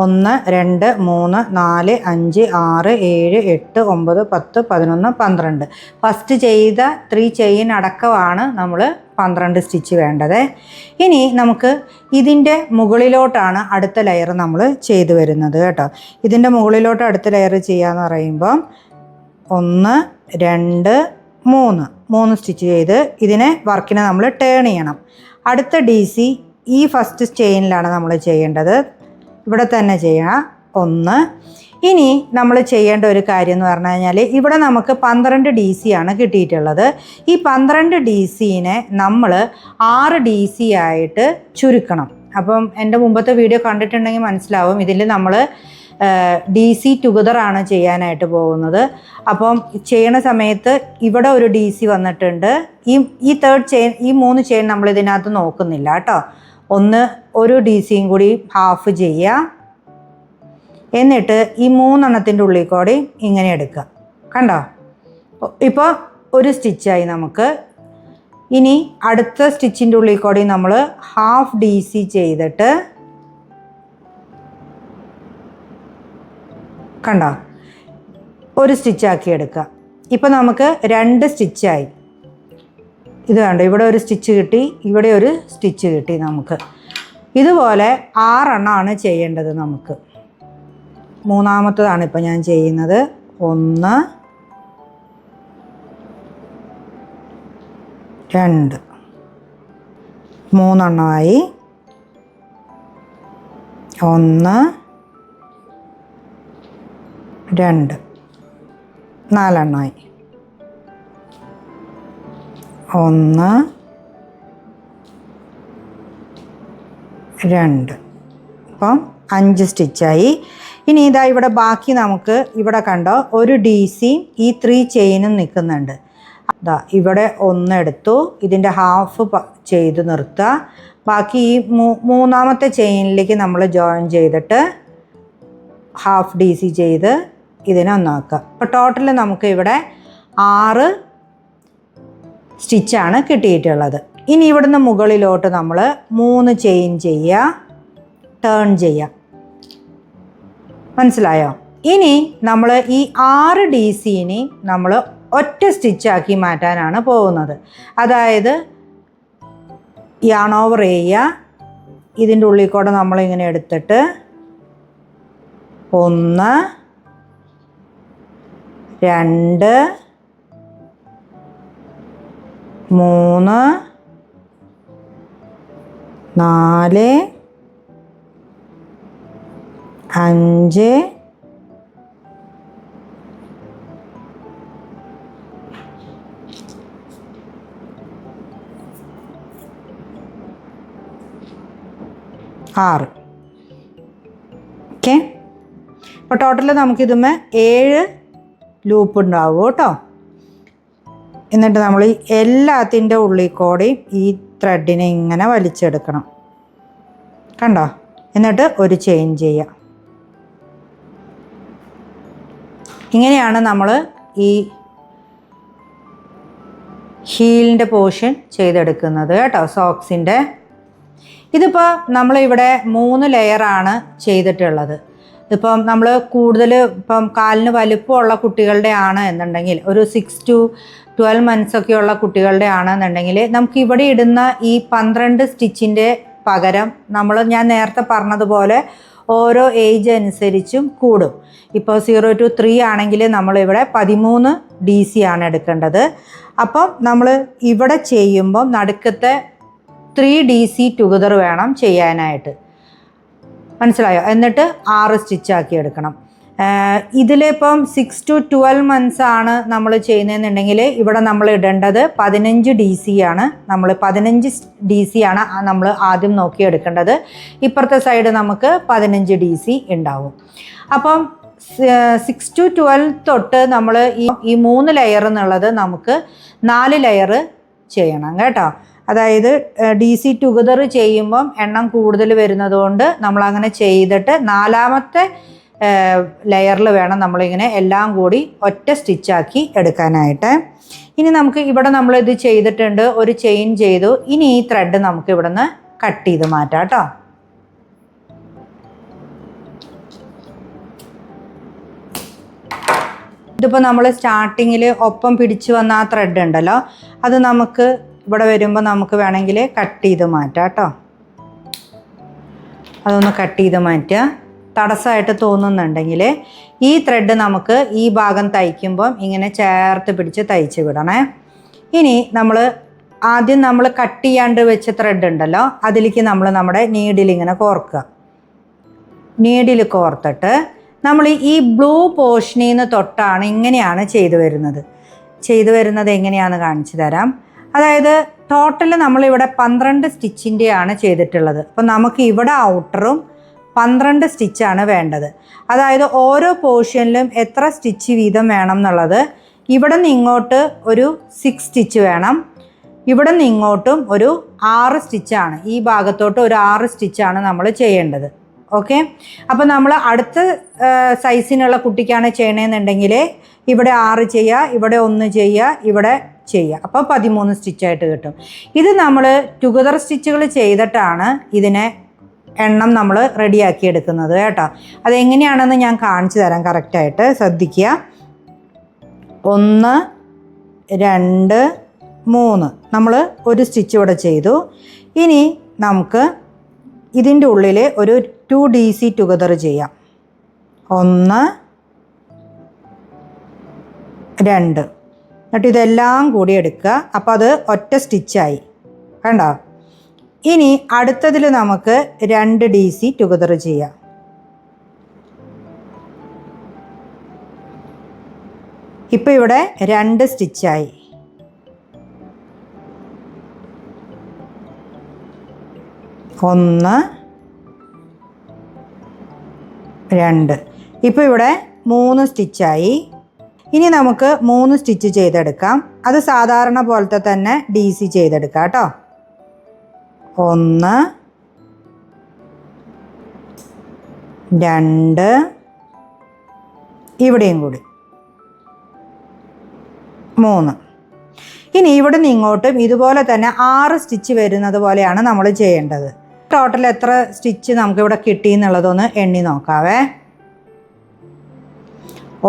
1 2 3 4 5 6 7 8 9 10 11 12. ഫസ്റ്റ് ചെയ്ത 3 ചെയിൻ അടക്കമാണ് നമ്മൾ 12 സ്റ്റിച്ച് വേണ്ടത്. ഇനി നമുക്ക് ഇതിൻ്റെ മുകളിലോട്ടാണ് അടുത്ത ലെയർ നമ്മൾ ചെയ്തു വരുന്നത് കേട്ടോ. ഇതിൻ്റെ മുകളിലോട്ട് അടുത്ത ലെയർ ചെയ്യാന്ന് പറയുമ്പോൾ 1 2 3 സ്റ്റിച്ച് ചെയ്ത് ഇതിനെ വർക്കിനെ നമ്മൾ ടേൺ ചെയ്യണം. അടുത്ത DC ഈ ഫസ്റ്റ് ചെയിനിലാണ് നമ്മൾ ചെയ്യേണ്ടത്. ഇവിടെ തന്നെ ചെയ്യണം 1. ഇനി നമ്മൾ ചെയ്യേണ്ട ഒരു കാര്യം എന്ന് പറഞ്ഞു കഴിഞ്ഞാൽ ഇവിടെ നമുക്ക് 12 DC ആണ് കിട്ടിയിട്ടുള്ളത്. ഈ 12 DCനെ നമ്മൾ 6 DC ആയിട്ട് ചുരുക്കണം. അപ്പം എൻ്റെ മുമ്പത്തെ വീഡിയോ കണ്ടിട്ടുണ്ടെങ്കിൽ മനസ്സിലാവും. ഇതിൽ നമ്മൾ DC ടുഗദറാണ് ചെയ്യാനായിട്ട് പോകുന്നത്. അപ്പം ചെയ്യണ സമയത്ത് ഇവിടെ ഒരു DC വന്നിട്ടുണ്ട്. ഈ തേർഡ് ചെയിൻ, ഈ 3 ചെയിൻ നമ്മൾ ഇതിനകത്ത് നോക്കുന്നില്ല കേട്ടോ. ഒരു DCയും കൂടി ഹാഫ് ചെയ്യുക. എന്നിട്ട് ഈ 3 എണ്ണത്തിൻ്റെ ഉള്ളിൽ കൂടി ഇങ്ങനെ എടുക്കുക. കണ്ടോ, ഇപ്പോൾ ഒരു സ്റ്റിച്ചായി നമുക്ക്. ഇനി അടുത്ത സ്റ്റിച്ചിൻ്റെ ഉള്ളിൽ കൂടി നമ്മൾ ഹാഫ് DC ചെയ്തിട്ട് കണ്ടോ ഒരു സ്റ്റിച്ചാക്കി എടുക്കുക. ഇപ്പോൾ നമുക്ക് 2 സ്റ്റിച്ചായി. ഇത് കണ്ടോ, ഇവിടെ ഒരു സ്റ്റിച്ച് കിട്ടി, ഇവിടെ ഒരു സ്റ്റിച്ച് കിട്ടി നമുക്ക്. ഇതുപോലെ 6 എണ്ണമാണ് ചെയ്യേണ്ടത് നമുക്ക്. മൂന്നാമത്തതാണ് ഇപ്പോൾ ഞാൻ ചെയ്യുന്നത്. 1 2 3 എണ്ണമായി. 1 2 4 എണ്ണമായി. 1 2. അപ്പം 5 സ്റ്റിച്ചായി. ഇനി ഇതാ ഇവിടെ ബാക്കി നമുക്ക് ഇവിടെ കണ്ടോ ഒരു DC ഈ 3 ചെയിനും നിൽക്കുന്നുണ്ട്. അതാ ഇവിടെ 1 എടുത്തു, ഇതിൻ്റെ ഹാഫ് ചെയ്ത് നിർത്തുക. ബാക്കി ഈ മൂന്നാമത്തെ ചെയിനിലേക്ക് നമ്മൾ ജോയിൻ ചെയ്തിട്ട് ഹാഫ് DC ചെയ്ത് ഇതിനെ ഒന്നാക്കുക. അപ്പോൾ ടോട്ടൽ നമുക്ക് ഇവിടെ 6 സ്റ്റിച്ചാണ് കിട്ടിയിട്ടുള്ളത്. ഇനി ഇവിടുന്ന് മുകളിലോട്ട് നമ്മൾ 3 ചെയിൻ ചെയ്യുക, ടേൺ ചെയ്യുക. മനസ്സിലായോ? ഇനി നമ്മൾ ഈ 6 DCനെ നമ്മൾ ഒറ്റ സ്റ്റിച്ചാക്കി മാറ്റാനാണ് പോകുന്നത്. അതായത് യാൺ ഓവർ ചെയ്യുക, ഇതിൻ്റെ ഉള്ളിൽ കൂടെ നമ്മളിങ്ങനെ എടുത്തിട്ട് 1 2 3 4 5 6. ഓക്കെ, അപ്പോൾ ടോട്ടൽ നമുക്കിതുമേ 7 ലൂപ്പ് ഉണ്ടാവും കേട്ടോ. എന്നിട്ട് നമ്മൾ എല്ലാത്തിൻ്റെ ഉള്ളിൽ കൂടി ഈ ത്രെഡിനെ ഇങ്ങനെ വലിച്ചെടുക്കണം. കണ്ടോ? എന്നിട്ട് ഒരു ചെയിൻ ചെയ്യുക. ഇങ്ങനെയാണ് നമ്മൾ ഈ ഹീലിൻ്റെ പോർഷൻ ചെയ്തെടുക്കുന്നത് കേട്ടോ, സോക്സിൻ്റെ. ഇതിപ്പോൾ നമ്മളിവിടെ 3 ലെയറാണ് ചെയ്തിട്ടുള്ളത്. ഇപ്പം നമ്മൾ കൂടുതൽ ഇപ്പം കാലിന് വലിപ്പമുള്ള കുട്ടികളുടെ ആണ് എന്നുണ്ടെങ്കിൽ, ഒരു 6 to 12 months ഒക്കെ ഉള്ള കുട്ടികളുടെ ആണെന്നുണ്ടെങ്കിൽ നമുക്ക് ഇവിടെ ഇടുന്ന ഈ 12 സ്റ്റിച്ചിൻ്റെ പകരം ഞാൻ നേരത്തെ പറഞ്ഞതുപോലെ ഓരോ ഏജ് അനുസരിച്ചും കൂടും. ഇപ്പോൾ 0 to 3 ആണെങ്കിൽ നമ്മളിവിടെ 13 DC ആണ് എടുക്കേണ്ടത്. അപ്പം നമ്മൾ ഇവിടെ ചെയ്യുമ്പം നടുക്കത്തെ 3 DC ടുഗദർ വേണം ചെയ്യാനായിട്ട്. മനസ്സിലായോ? എന്നിട്ട് 6 സ്റ്റിച്ചാക്കി എടുക്കണം. ഇതിലിപ്പം 6 to 12 months ആണ് നമ്മൾ ചെയ്യുന്നതെന്നുണ്ടെങ്കിൽ ഇവിടെ നമ്മൾ ഇടേണ്ടത് 15 DC ആണ്. നമ്മൾ 15 DC ആണ് നമ്മൾ ആദ്യം നോക്കിയെടുക്കേണ്ടത്. ഇപ്പുറത്തെ സൈഡ് നമുക്ക് 15 DC ഉണ്ടാവും. അപ്പം 6 to 12 തൊട്ട് നമ്മൾ ഈ 3 ലെയർ എന്നുള്ളത് നമുക്ക് 4 ലെയർ ചെയ്യണം കേട്ടോ. അതായത് DC ടുഗദർ ചെയ്യുമ്പം എണ്ണം കൂടുതൽ വരുന്നത് കൊണ്ട് നമ്മളങ്ങനെ ചെയ്തിട്ട് 4ാമത്തെ ലെയറിൽ വേണം നമ്മളിങ്ങനെ എല്ലാം കൂടി ഒറ്റ സ്റ്റിച്ചാക്കി എടുക്കാനായിട്ട്. ഇനി നമുക്ക് ഇവിടെ നമ്മളിത് ചെയ്തിട്ടുണ്ട്, ഒരു ചെയിൻ ചെയ്തു. ഇനി ഈ ത്രെഡ് നമുക്ക് ഇവിടെ നിന്ന് കട്ട് ചെയ്ത് മാറ്റാം കേട്ടോ. ഇതിപ്പോൾ നമ്മൾ സ്റ്റാർട്ടിങ്ങിൽ ഒപ്പം പിടിച്ചു വന്ന ആ ത്രെഡ് ഉണ്ടല്ലോ, അത് നമുക്ക് ഇവിടെ വരുമ്പോൾ നമുക്ക് വേണമെങ്കിൽ കട്ട് ചെയ്ത് മാറ്റാം കേട്ടോ. അതൊന്ന് കട്ട് ചെയ്ത് മാറ്റുക. തടസ്സമായിട്ട് തോന്നുന്നുണ്ടെങ്കിൽ ഈ ത്രെഡ് നമുക്ക് ഈ ഭാഗം തയ്ക്കുമ്പം ഇങ്ങനെ ചേർത്ത് പിടിച്ച് തയ്ച്ച് വിടണേ. ഇനി ആദ്യം നമ്മൾ കട്ട് ചെയ്യാണ്ട് വെച്ച ത്രെഡ് ഉണ്ടല്ലോ, അതിലേക്ക് നമ്മൾ നമ്മുടെ നീഡിലിങ്ങനെ കോർക്കുക. നീഡിൽ കോർത്തിട്ട് നമ്മൾ ഈ ബ്ലൂ പോർഷനിൽ നിന്ന് തൊട്ടാണ് ഇങ്ങനെയാണ് ചെയ്തു വരുന്നത്. എങ്ങനെയാണെന്ന് കാണിച്ചു തരാം. അതായത് ടോട്ടൽ നമ്മളിവിടെ 12 സ്റ്റിച്ചിൻ്റെയാണ് ചെയ്തിട്ടുള്ളത്. അപ്പം നമുക്ക് ഇവിടെ ഔട്ടറും 12 സ്റ്റിച്ചാണ് വേണ്ടത്. അതായത് ഓരോ പോർഷനിലും എത്ര സ്റ്റിച്ച് വീതം വേണം എന്നുള്ളത്, ഇവിടെ നിന്ന് ഇങ്ങോട്ട് ഒരു 6 സ്റ്റിച്ച് വേണം, ഇവിടെ നിന്ന് ഇങ്ങോട്ടും ഒരു 6 സ്റ്റിച്ചാണ്, ഈ ഭാഗത്തോട്ട് ഒരു 6 സ്റ്റിച്ചാണ് നമ്മൾ ചെയ്യേണ്ടത്. ഓക്കെ. അപ്പോൾ നമ്മൾ അടുത്ത സൈസിനുള്ള കുട്ടിക്കാണ് ചെയ്യണമെന്നുണ്ടെങ്കിൽ ഇവിടെ 6 ചെയ്യുക, ഇവിടെ 1 ചെയ്യുക, ഇവിടെ ചെയ്യുക. അപ്പോൾ 13 സ്റ്റിച്ചായിട്ട് കിട്ടും. ഇത് നമ്മൾ ടുഗദർ സ്റ്റിച്ചുകൾ ചെയ്തിട്ടാണ് ഇതിനെ എണ്ണം നമ്മൾ റെഡിയാക്കി എടുക്കുന്നത് കേട്ടോ. അതെങ്ങനെയാണെന്ന് ഞാൻ കാണിച്ചു തരാം കറക്റ്റായിട്ട്. ശ്രദ്ധിക്കുക. 1 2 3 നമ്മൾ ഒരു സ്റ്റിച്ച് ഇവിടെ ചെയ്തു. ഇനി നമുക്ക് ഇതിൻ്റെ ഉള്ളിൽ ഒരു 2 DC ടുഗദർ ചെയ്യാം. 1 2 എന്നിട്ട് ഇതെല്ലാം കൂടി എടുക്കുക. അപ്പോൾ അത് ഒറ്റ സ്റ്റിച്ചായി കണ്ടോ. ഇനി അടുത്തതിൽ നമുക്ക് 2 DC ടുഗദർ ചെയ്യാം. ഇപ്പോൾ ഇവിടെ 2 സ്റ്റിച്ചായി. 1 2. ഇപ്പോൾ ഇവിടെ 3 സ്റ്റിച്ചായി. ഇനി നമുക്ക് 3 സ്റ്റിച്ച് ചെയ്തെടുക്കാം. അത് സാധാരണ പോലത്തെ തന്നെ DC ചെയ്തെടുക്കാം കേട്ടോ. 1 2 ഇവിടെയും കൂടി 3. ഇനി ഇവിടെ നിന്ന് ഇങ്ങോട്ടും ഇതുപോലെ തന്നെ 6 സ്റ്റിച്ച് വരുന്നത് പോലെയാണ് നമ്മൾ ചെയ്യേണ്ടത്. ടോട്ടൽ എത്ര സ്റ്റിച്ച് നമുക്കിവിടെ കിട്ടി എന്നുള്ളതൊന്ന് എണ്ണി നോക്കാവേ.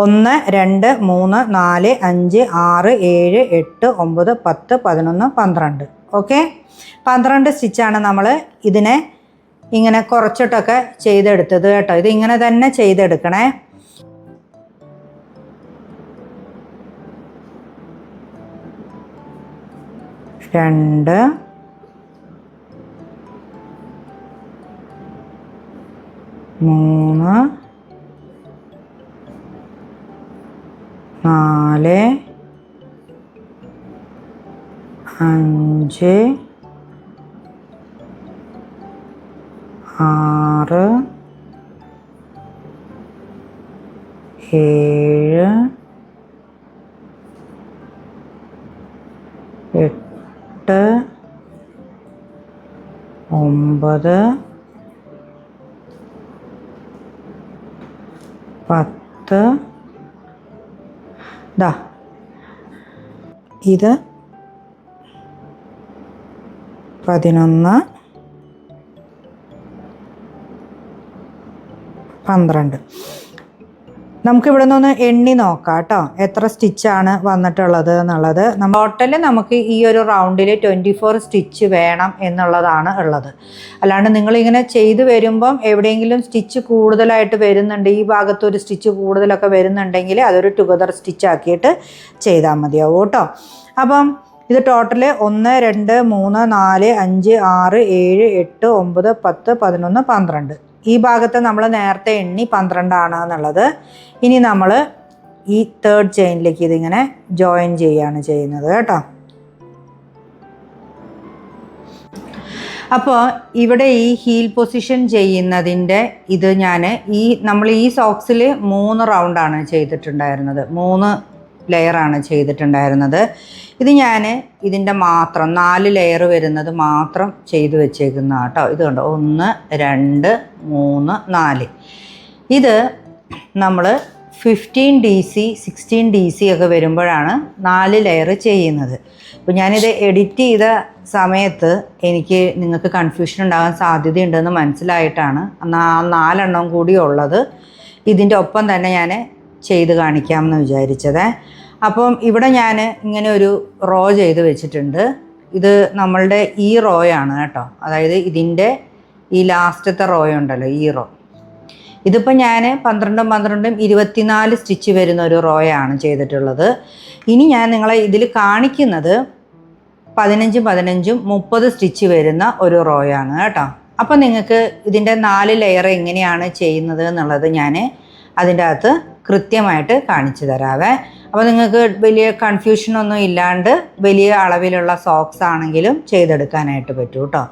1 2 3 4 5 6 7 8 9 10 11 12. ഓക്കെ. 12 സ്റ്റിച്ചാണ് നമ്മൾ ഇതിനെ ഇങ്ങനെ കുറച്ചിട്ടൊക്കെ ചെയ്തെടുത്തത് കേട്ടോ. ഇത് ഇങ്ങനെ തന്നെ ചെയ്തെടുക്കണേ. രണ്ട് 3 4 5 6 7 8 9 10. ദാ ഇത് 11 12. നമുക്കിവിടെ നിന്ന് എണ്ണി നോക്കാം കേട്ടോ, എത്ര സ്റ്റിച്ചാണ് വന്നിട്ടുള്ളത് എന്നുള്ളത്. ടോട്ടൽ നമുക്ക് ഈ ഒരു റൗണ്ടിൽ 24 സ്റ്റിച്ച് വേണം എന്നുള്ളതാണ് ഉള്ളത്. അല്ലാണ്ട് നിങ്ങളിങ്ങനെ ചെയ്ത് വരുമ്പം എവിടെയെങ്കിലും സ്റ്റിച്ച് കൂടുതലായിട്ട് വരുന്നുണ്ട്, ഈ ഭാഗത്ത് ഒരു സ്റ്റിച്ച് കൂടുതലൊക്കെ വരുന്നുണ്ടെങ്കിൽ അതൊരു ടുഗദർ സ്റ്റിച്ച് ആക്കിയിട്ട് ചെയ്താൽ മതിയാവും കേട്ടോ. അപ്പം ഇത് ടോട്ടൽ 1 2 3 4 5 6 7 8 9 10 11 12 ഈ ഭാഗത്ത് നമ്മൾ നേരത്തെ എണ്ണി 12 ആണ് എന്നുള്ളത്. ഇനി നമ്മൾ ഈ തേർഡ് ചെയിനിലേക്ക് ഇതിങ്ങനെ ജോയിൻ ചെയ്യാണ് ചെയ്യുന്നത് കേട്ടോ. അപ്പോൾ ഇവിടെ ഈ ഹീൽ പൊസിഷൻ ചെയ്യുന്നതിൻ്റെ ഇത് ഞാൻ നമ്മൾ ഈ സോക്സിൽ 3 റൗണ്ടാണ് ചെയ്തിട്ടുണ്ടായിരുന്നത്, 3 ലെയറാണ് ചെയ്തിട്ടുണ്ടായിരുന്നത്. ഇത് ഞാൻ ഇതിൻ്റെ മാത്രം 4 ലെയർ വരുന്നത് മാത്രം ചെയ്ത് വെച്ചേക്കുന്ന കേട്ടോ. ഇത് കണ്ടോ, 1 2 3 4. ഇത് നമ്മൾ 15 DC 16 DC ഒക്കെ വരുമ്പോഴാണ് 4 ലെയർ ചെയ്യുന്നത്. അപ്പോൾ ഞാനിത് എഡിറ്റ് ചെയ്ത സമയത്ത് എനിക്ക് നിങ്ങൾക്ക് കൺഫ്യൂഷൻ ഉണ്ടാകാൻ സാധ്യതയുണ്ടെന്ന് മനസ്സിലായിട്ടാണ് 4 എണ്ണം കൂടി ഉള്ളത് ഇതിൻ്റെ ഒപ്പം തന്നെ ഞാൻ ചെയ്ത് കാണിക്കാമെന്ന് വിചാരിച്ചത്. അപ്പം ഇവിടെ ഞാൻ ഇങ്ങനെ ഒരു റോ ചെയ്ത് വെച്ചിട്ടുണ്ട്. ഇത് നമ്മളുടെ ഈ റോയാണ് കേട്ടോ, അതായത് ഇതിൻ്റെ ഈ ലാസ്റ്റത്തെ റോ ഉണ്ടല്ലോ, ഈ റോ. ഇതിപ്പോൾ ഞാൻ 12 12 24 സ്റ്റിച്ച് വരുന്ന ഒരു റോയാണ് ചെയ്തിട്ടുള്ളത്. ഇനി ഞാൻ നിങ്ങളെ ഇതിൽ കാണിക്കുന്നത് 15 15 30 സ്റ്റിച്ച് വരുന്ന ഒരു റോയാണ് കേട്ടോ. അപ്പോൾ നിങ്ങൾക്ക് ഇതിൻ്റെ 4 ലെയർ എങ്ങനെയാണ് ചെയ്യുന്നത് എന്നുള്ളത് ഞാൻ അതിൻ്റെ അകത്ത് കൃത്യമായിട്ട് കാണിച്ചു തരാവേ. അപ്പോൾ നിങ്ങൾക്ക് വലിയ കൺഫ്യൂഷനൊന്നും ഇല്ലാണ്ട് വലിയ അളവിലുള്ള സോക്സ് ആണെങ്കിലും ചെയ്തെടുക്കാനായിട്ട് പറ്റും കേട്ടോ.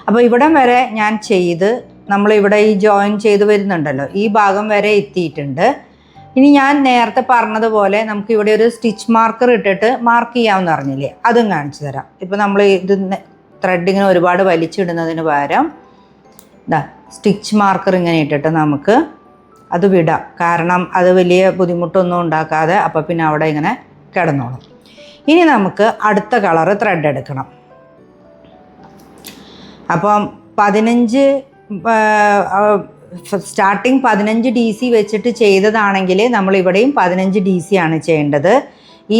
അപ്പോൾ ഇവിടം വരെ ഞാൻ ചെയ്ത് നമ്മളിവിടെ ഈ ജോയിൻ ചെയ്ത് വരുന്നുണ്ടല്ലോ, ഈ ഭാഗം വരെ എത്തിയിട്ടുണ്ട്. ഇനി ഞാൻ നേരത്തെ പറഞ്ഞതുപോലെ നമുക്ക് ഇവിടെ ഒരു സ്റ്റിച്ച് മാർക്കർ ഇട്ടിട്ട് മാർക്ക് ചെയ്യാമെന്ന് പറഞ്ഞില്ലേ, അതും കാണിച്ചു തരാം. ഇപ്പോൾ നമ്മൾ ഇത് ത്രെഡിങ്ങനെ ഒരുപാട് വലിച്ചിടുന്നതിന് പകരം ഇതാ സ്റ്റിച്ച് മാർക്കർ ഇങ്ങനെ ഇട്ടിട്ട് നമുക്ക് അത് വിടാം. കാരണം അത് വലിയ ബുദ്ധിമുട്ടൊന്നും ഉണ്ടാക്കാതെ അപ്പോൾ പിന്നെ അവിടെ ഇങ്ങനെ കിടന്നോളും. ഇനി നമുക്ക് അടുത്ത കളറ് ത്രെഡ് എടുക്കണം. അപ്പം 15 സ്റ്റാർട്ടിങ് 15 DC വെച്ചിട്ട് ചെയ്തതാണെങ്കിൽ നമ്മളിവിടെയും 15 DC ആണ് ചെയ്യേണ്ടത്. ഈ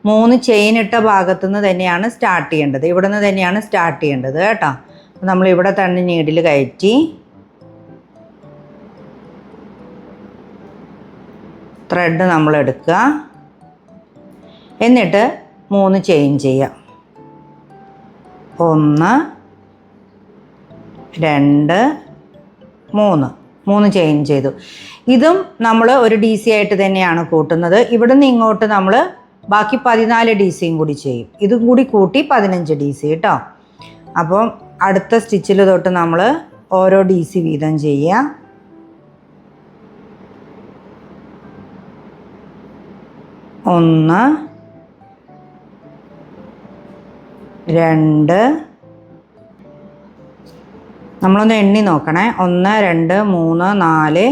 3 ചെയിൻ ഇട്ട ഭാഗത്തു നിന്ന് തന്നെയാണ് സ്റ്റാർട്ട് ചെയ്യേണ്ടത്, ഇവിടെ നിന്ന് തന്നെയാണ് സ്റ്റാർട്ട് ചെയ്യേണ്ടത് കേട്ടോ. നമ്മളിവിടെ തന്നെ നീഡിൽ കയറ്റി ത്രെഡ് നമ്മൾ എടുക്കുക, എന്നിട്ട് 3 ചെയിൻ ചെയ്യാം. 1 2 3 ചെയിൻ ചെയ്തു. ഇതും നമ്മൾ ഒരു DC ആയിട്ട് തന്നെയാണ് കൂട്ടുന്നത്. ഇവിടെ നിന്ന് ഇങ്ങോട്ട് നമ്മൾ ബാക്കി 14 DCയും കൂടി ചെയ്യും. ഇതും കൂടി കൂട്ടി 15 DC കേട്ടോ. അപ്പം അടുത്ത സ്റ്റിച്ചിൽ തൊട്ട് നമ്മൾ ഓരോ DC വീതം ചെയ്യുക. 1 2 നമ്മളൊന്ന് എണ്ണി നോക്കണേ. 1 2 3 4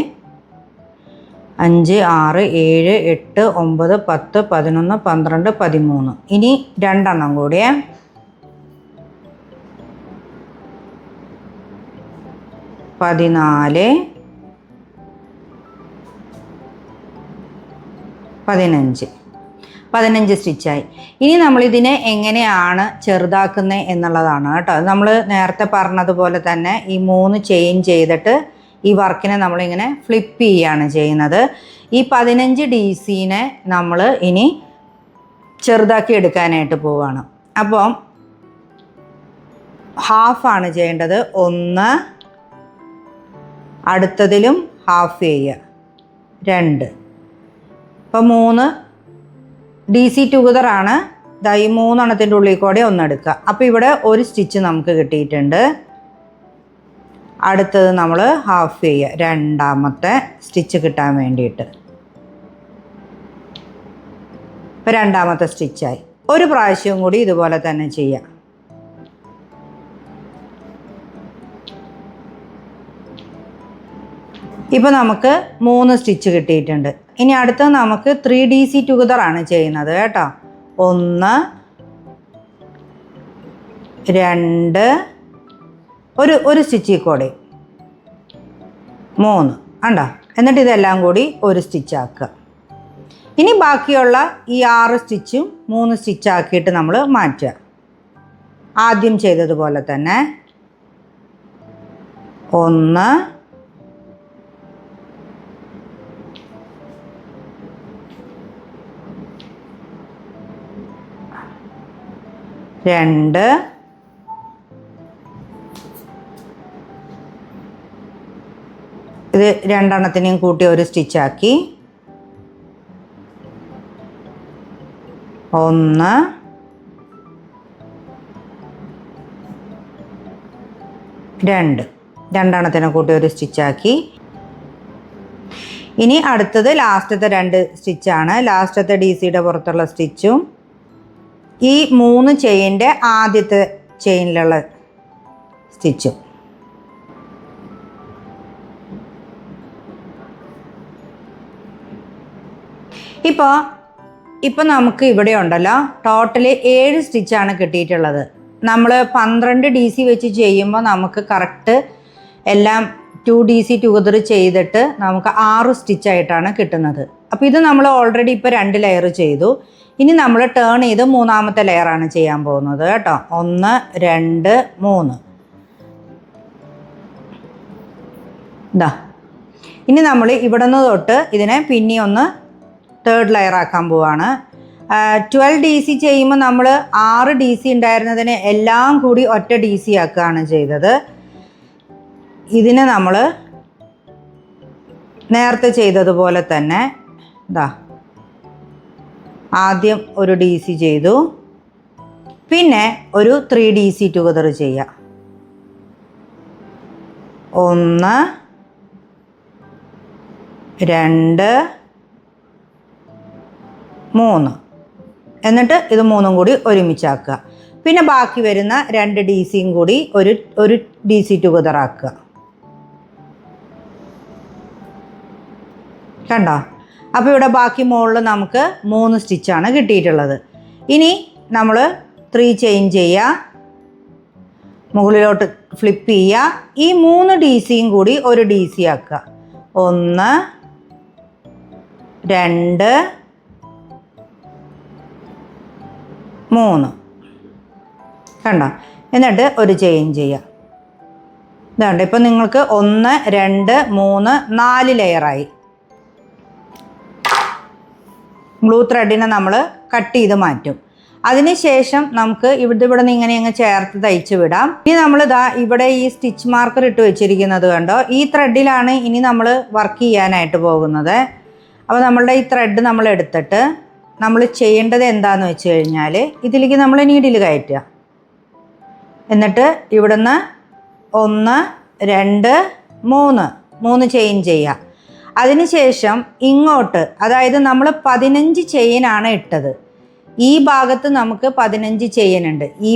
5 6 7 8 9 10 11 12 13. ഇനി 2 എണ്ണം കൂടിയേ. 14 15 സ്റ്റിച്ചായി. ഇനി നമ്മളിതിനെ എങ്ങനെയാണ് ചെറുതാക്കുന്നത് എന്നുള്ളതാണ് കേട്ടോ. നമ്മൾ നേരത്തെ പറഞ്ഞതുപോലെ തന്നെ ഈ 3 ചെയിൻ ചെയ്തിട്ട് ഈ വർക്കിനെ നമ്മളിങ്ങനെ ഫ്ലിപ്പ് ചെയ്യുകയാണ് ചെയ്യുന്നത്. ഈ 15 DCനെ നമ്മൾ ഇനി ചെറുതാക്കി എടുക്കാനായിട്ട് പോവുകയാണ്. അപ്പം ഹാഫാണ് ചെയ്യേണ്ടത്. 1 അടുത്തതിലും ഹാഫ് ചെയ്യുക, 2. ഇപ്പം 3 DC ടുഗദറാണ്. ഈ 3 എണ്ണത്തിൻ്റെ ഉള്ളിൽ കൂടെ ഒന്നെടുക്കുക. അപ്പോൾ ഇവിടെ ഒരു സ്റ്റിച്ച് നമുക്ക് കിട്ടിയിട്ടുണ്ട്. അടുത്തത് നമ്മൾ ഹാഫ് ചെയ്യുക, രണ്ടാമത്തെ സ്റ്റിച്ച് കിട്ടാൻ വേണ്ടിയിട്ട്. ഇപ്പോൾ രണ്ടാമത്തെ സ്റ്റിച്ചായി. ഒരു പ്രാവശ്യവും കൂടി ഇതുപോലെ തന്നെ ചെയ്യാം. ഇപ്പോൾ നമുക്ക് 3 സ്റ്റിച്ച് കിട്ടിയിട്ടുണ്ട്. ഇനി അടുത്തത് നമുക്ക് 3 DC ടുഗദറാണ് ചെയ്യുന്നത് കേട്ടോ. 1 2 ഒരു സ്റ്റിച്ചിൽ കൂടി 3 ഉണ്ടോ. എന്നിട്ട് ഇതെല്ലാം കൂടി ഒരു സ്റ്റിച്ചാക്കുക. ഇനി ബാക്കിയുള്ള ഈ 6 സ്റ്റിച്ചും 3 സ്റ്റിച്ചാക്കിയിട്ട് നമ്മൾ മാറ്റുക. ആദ്യം ചെയ്തതുപോലെ തന്നെ 1 2 ഇത് രണ്ടെണ്ണത്തിനെയും കൂട്ടി ഒരു സ്റ്റിച്ചാക്കി. 1 2 രണ്ടെണ്ണത്തിനെ കൂട്ടി ഒരു സ്റ്റിച്ചാക്കി. ഇനി അടുത്തത് ലാസ്റ്റത്തെ 2 സ്റ്റിച്ചാണ്. ലാസ്റ്റത്തെ DC-യുടെ പുറത്തുള്ള സ്റ്റിച്ചും ഈ 3 ചെയിൻ്റെ ആദ്യത്തെ ചെയിനിലുള്ള സ്റ്റിച്ചും. ഇപ്പോൾ നമുക്ക് ഇവിടെ ഉണ്ടല്ലോ ടോട്ടൽ 7 സ്റ്റിച്ചാണ് കിട്ടിയിട്ടുള്ളത്. നമ്മൾ 12 DC വെച്ച് ചെയ്യുമ്പോൾ നമുക്ക് കറക്റ്റ് എല്ലാം 2 DC ടുഗദർ ചെയ്തിട്ട് നമുക്ക് 6 സ്റ്റിച്ചായിട്ടാണ് കിട്ടുന്നത്. അപ്പോൾ ഇത് നമ്മൾ ഓൾറെഡി ഇപ്പോൾ 2 ലെയർ ചെയ്തു. ഇനി നമ്മൾ ടേൺ ചെയ്ത് 3ാമത്തെ ലെയറാണ് ചെയ്യാൻ പോകുന്നത് കേട്ടോ. 1 2 3 ഇതാ. ഇനി നമ്മൾ ഇവിടെ നിന്ന് തൊട്ട് ഇതിനെ പിന്നെ ഒന്ന് 3rd ലെയർ ആക്കാൻ പോവാണ്. 12 DC ചെയ്യുമ്പോൾ നമ്മൾ 6 DC ഉണ്ടായിരുന്നതിനെ എല്ലാം കൂടി ഒറ്റ DC ആക്കുകയാണ് ചെയ്തത്. ഇതിനെ നമ്മൾ നേരത്തെ ചെയ്തതുപോലെ തന്നെ ഇതാ ആദ്യം ഒരു DC ചെയ്തു, പിന്നെ ഒരു 3 DC ടുഗദർ ചെയ്യാം. 1 2 3 എന്നിട്ട് ഇത് 3ഉം കൂടി ഒരുമിച്ചാക്കുക. പിന്നെ ബാക്കി വരുന്ന 2 DCയും കൂടി ഒരു DC ടുഗദർ ആക്കുക. കണ്ടോ? അപ്പോൾ ഇവിടെ ബാക്കി മുകളിൽ നമുക്ക് 3 സ്റ്റിച്ചാണ് കിട്ടിയിട്ടുള്ളത്. ഇനി നമ്മൾ 3 ചെയിൻ ചെയ്യുക, മുകളിലോട്ട് ഫ്ലിപ്പ് ചെയ്യുക. ഈ 3 DCയും കൂടി ഒരു DC ആക്കുക. 1 2 3 കണ്ടോ? എന്നിട്ട് ഒരു ചെയിൻ ചെയ്യുക. ഇതുണ്ട്. ഇപ്പം നിങ്ങൾക്ക് 1 2 3 4 ലെയറായി. ബ്ലൂ ത്രെഡിനെ നമ്മൾ കട്ട് ചെയ്ത് മാറ്റും. അതിനുശേഷം നമുക്ക് ഇവിടെ നിന്ന് ഇങ്ങനെ അങ്ങ് ചേർത്ത് തയ്ച്ച് വിടാം. ഇനി നമ്മൾ ഇവിടെ ഈ സ്റ്റിച്ച് മാർക്കർ ഇട്ട് വെച്ചിരിക്കുന്നത് കണ്ടോ? ഈ ത്രെഡിലാണ് ഇനി നമ്മൾ വർക്ക് ചെയ്യാനായിട്ട് പോകുന്നത്. അപ്പോൾ നമ്മളുടെ ഈ ത്രെഡ് നമ്മൾ എടുത്തിട്ട് നമ്മൾ ചെയ്യേണ്ടത് എന്താണെന്ന് വെച്ച് കഴിഞ്ഞാൽ ഇതിലേക്ക് നമ്മൾ നീഡിൽ കയറ്റുക. എന്നിട്ട് ഇവിടുന്ന് 1 2 3 ചെയിൻ ചെയ്യുക. അതിനുശേഷം ഇങ്ങോട്ട്, അതായത് നമ്മൾ 15 ചെയിനാണ് ഇട്ടത്. ഈ ഭാഗത്ത് നമുക്ക് 15 ചെയിനുണ്ട്. ഈ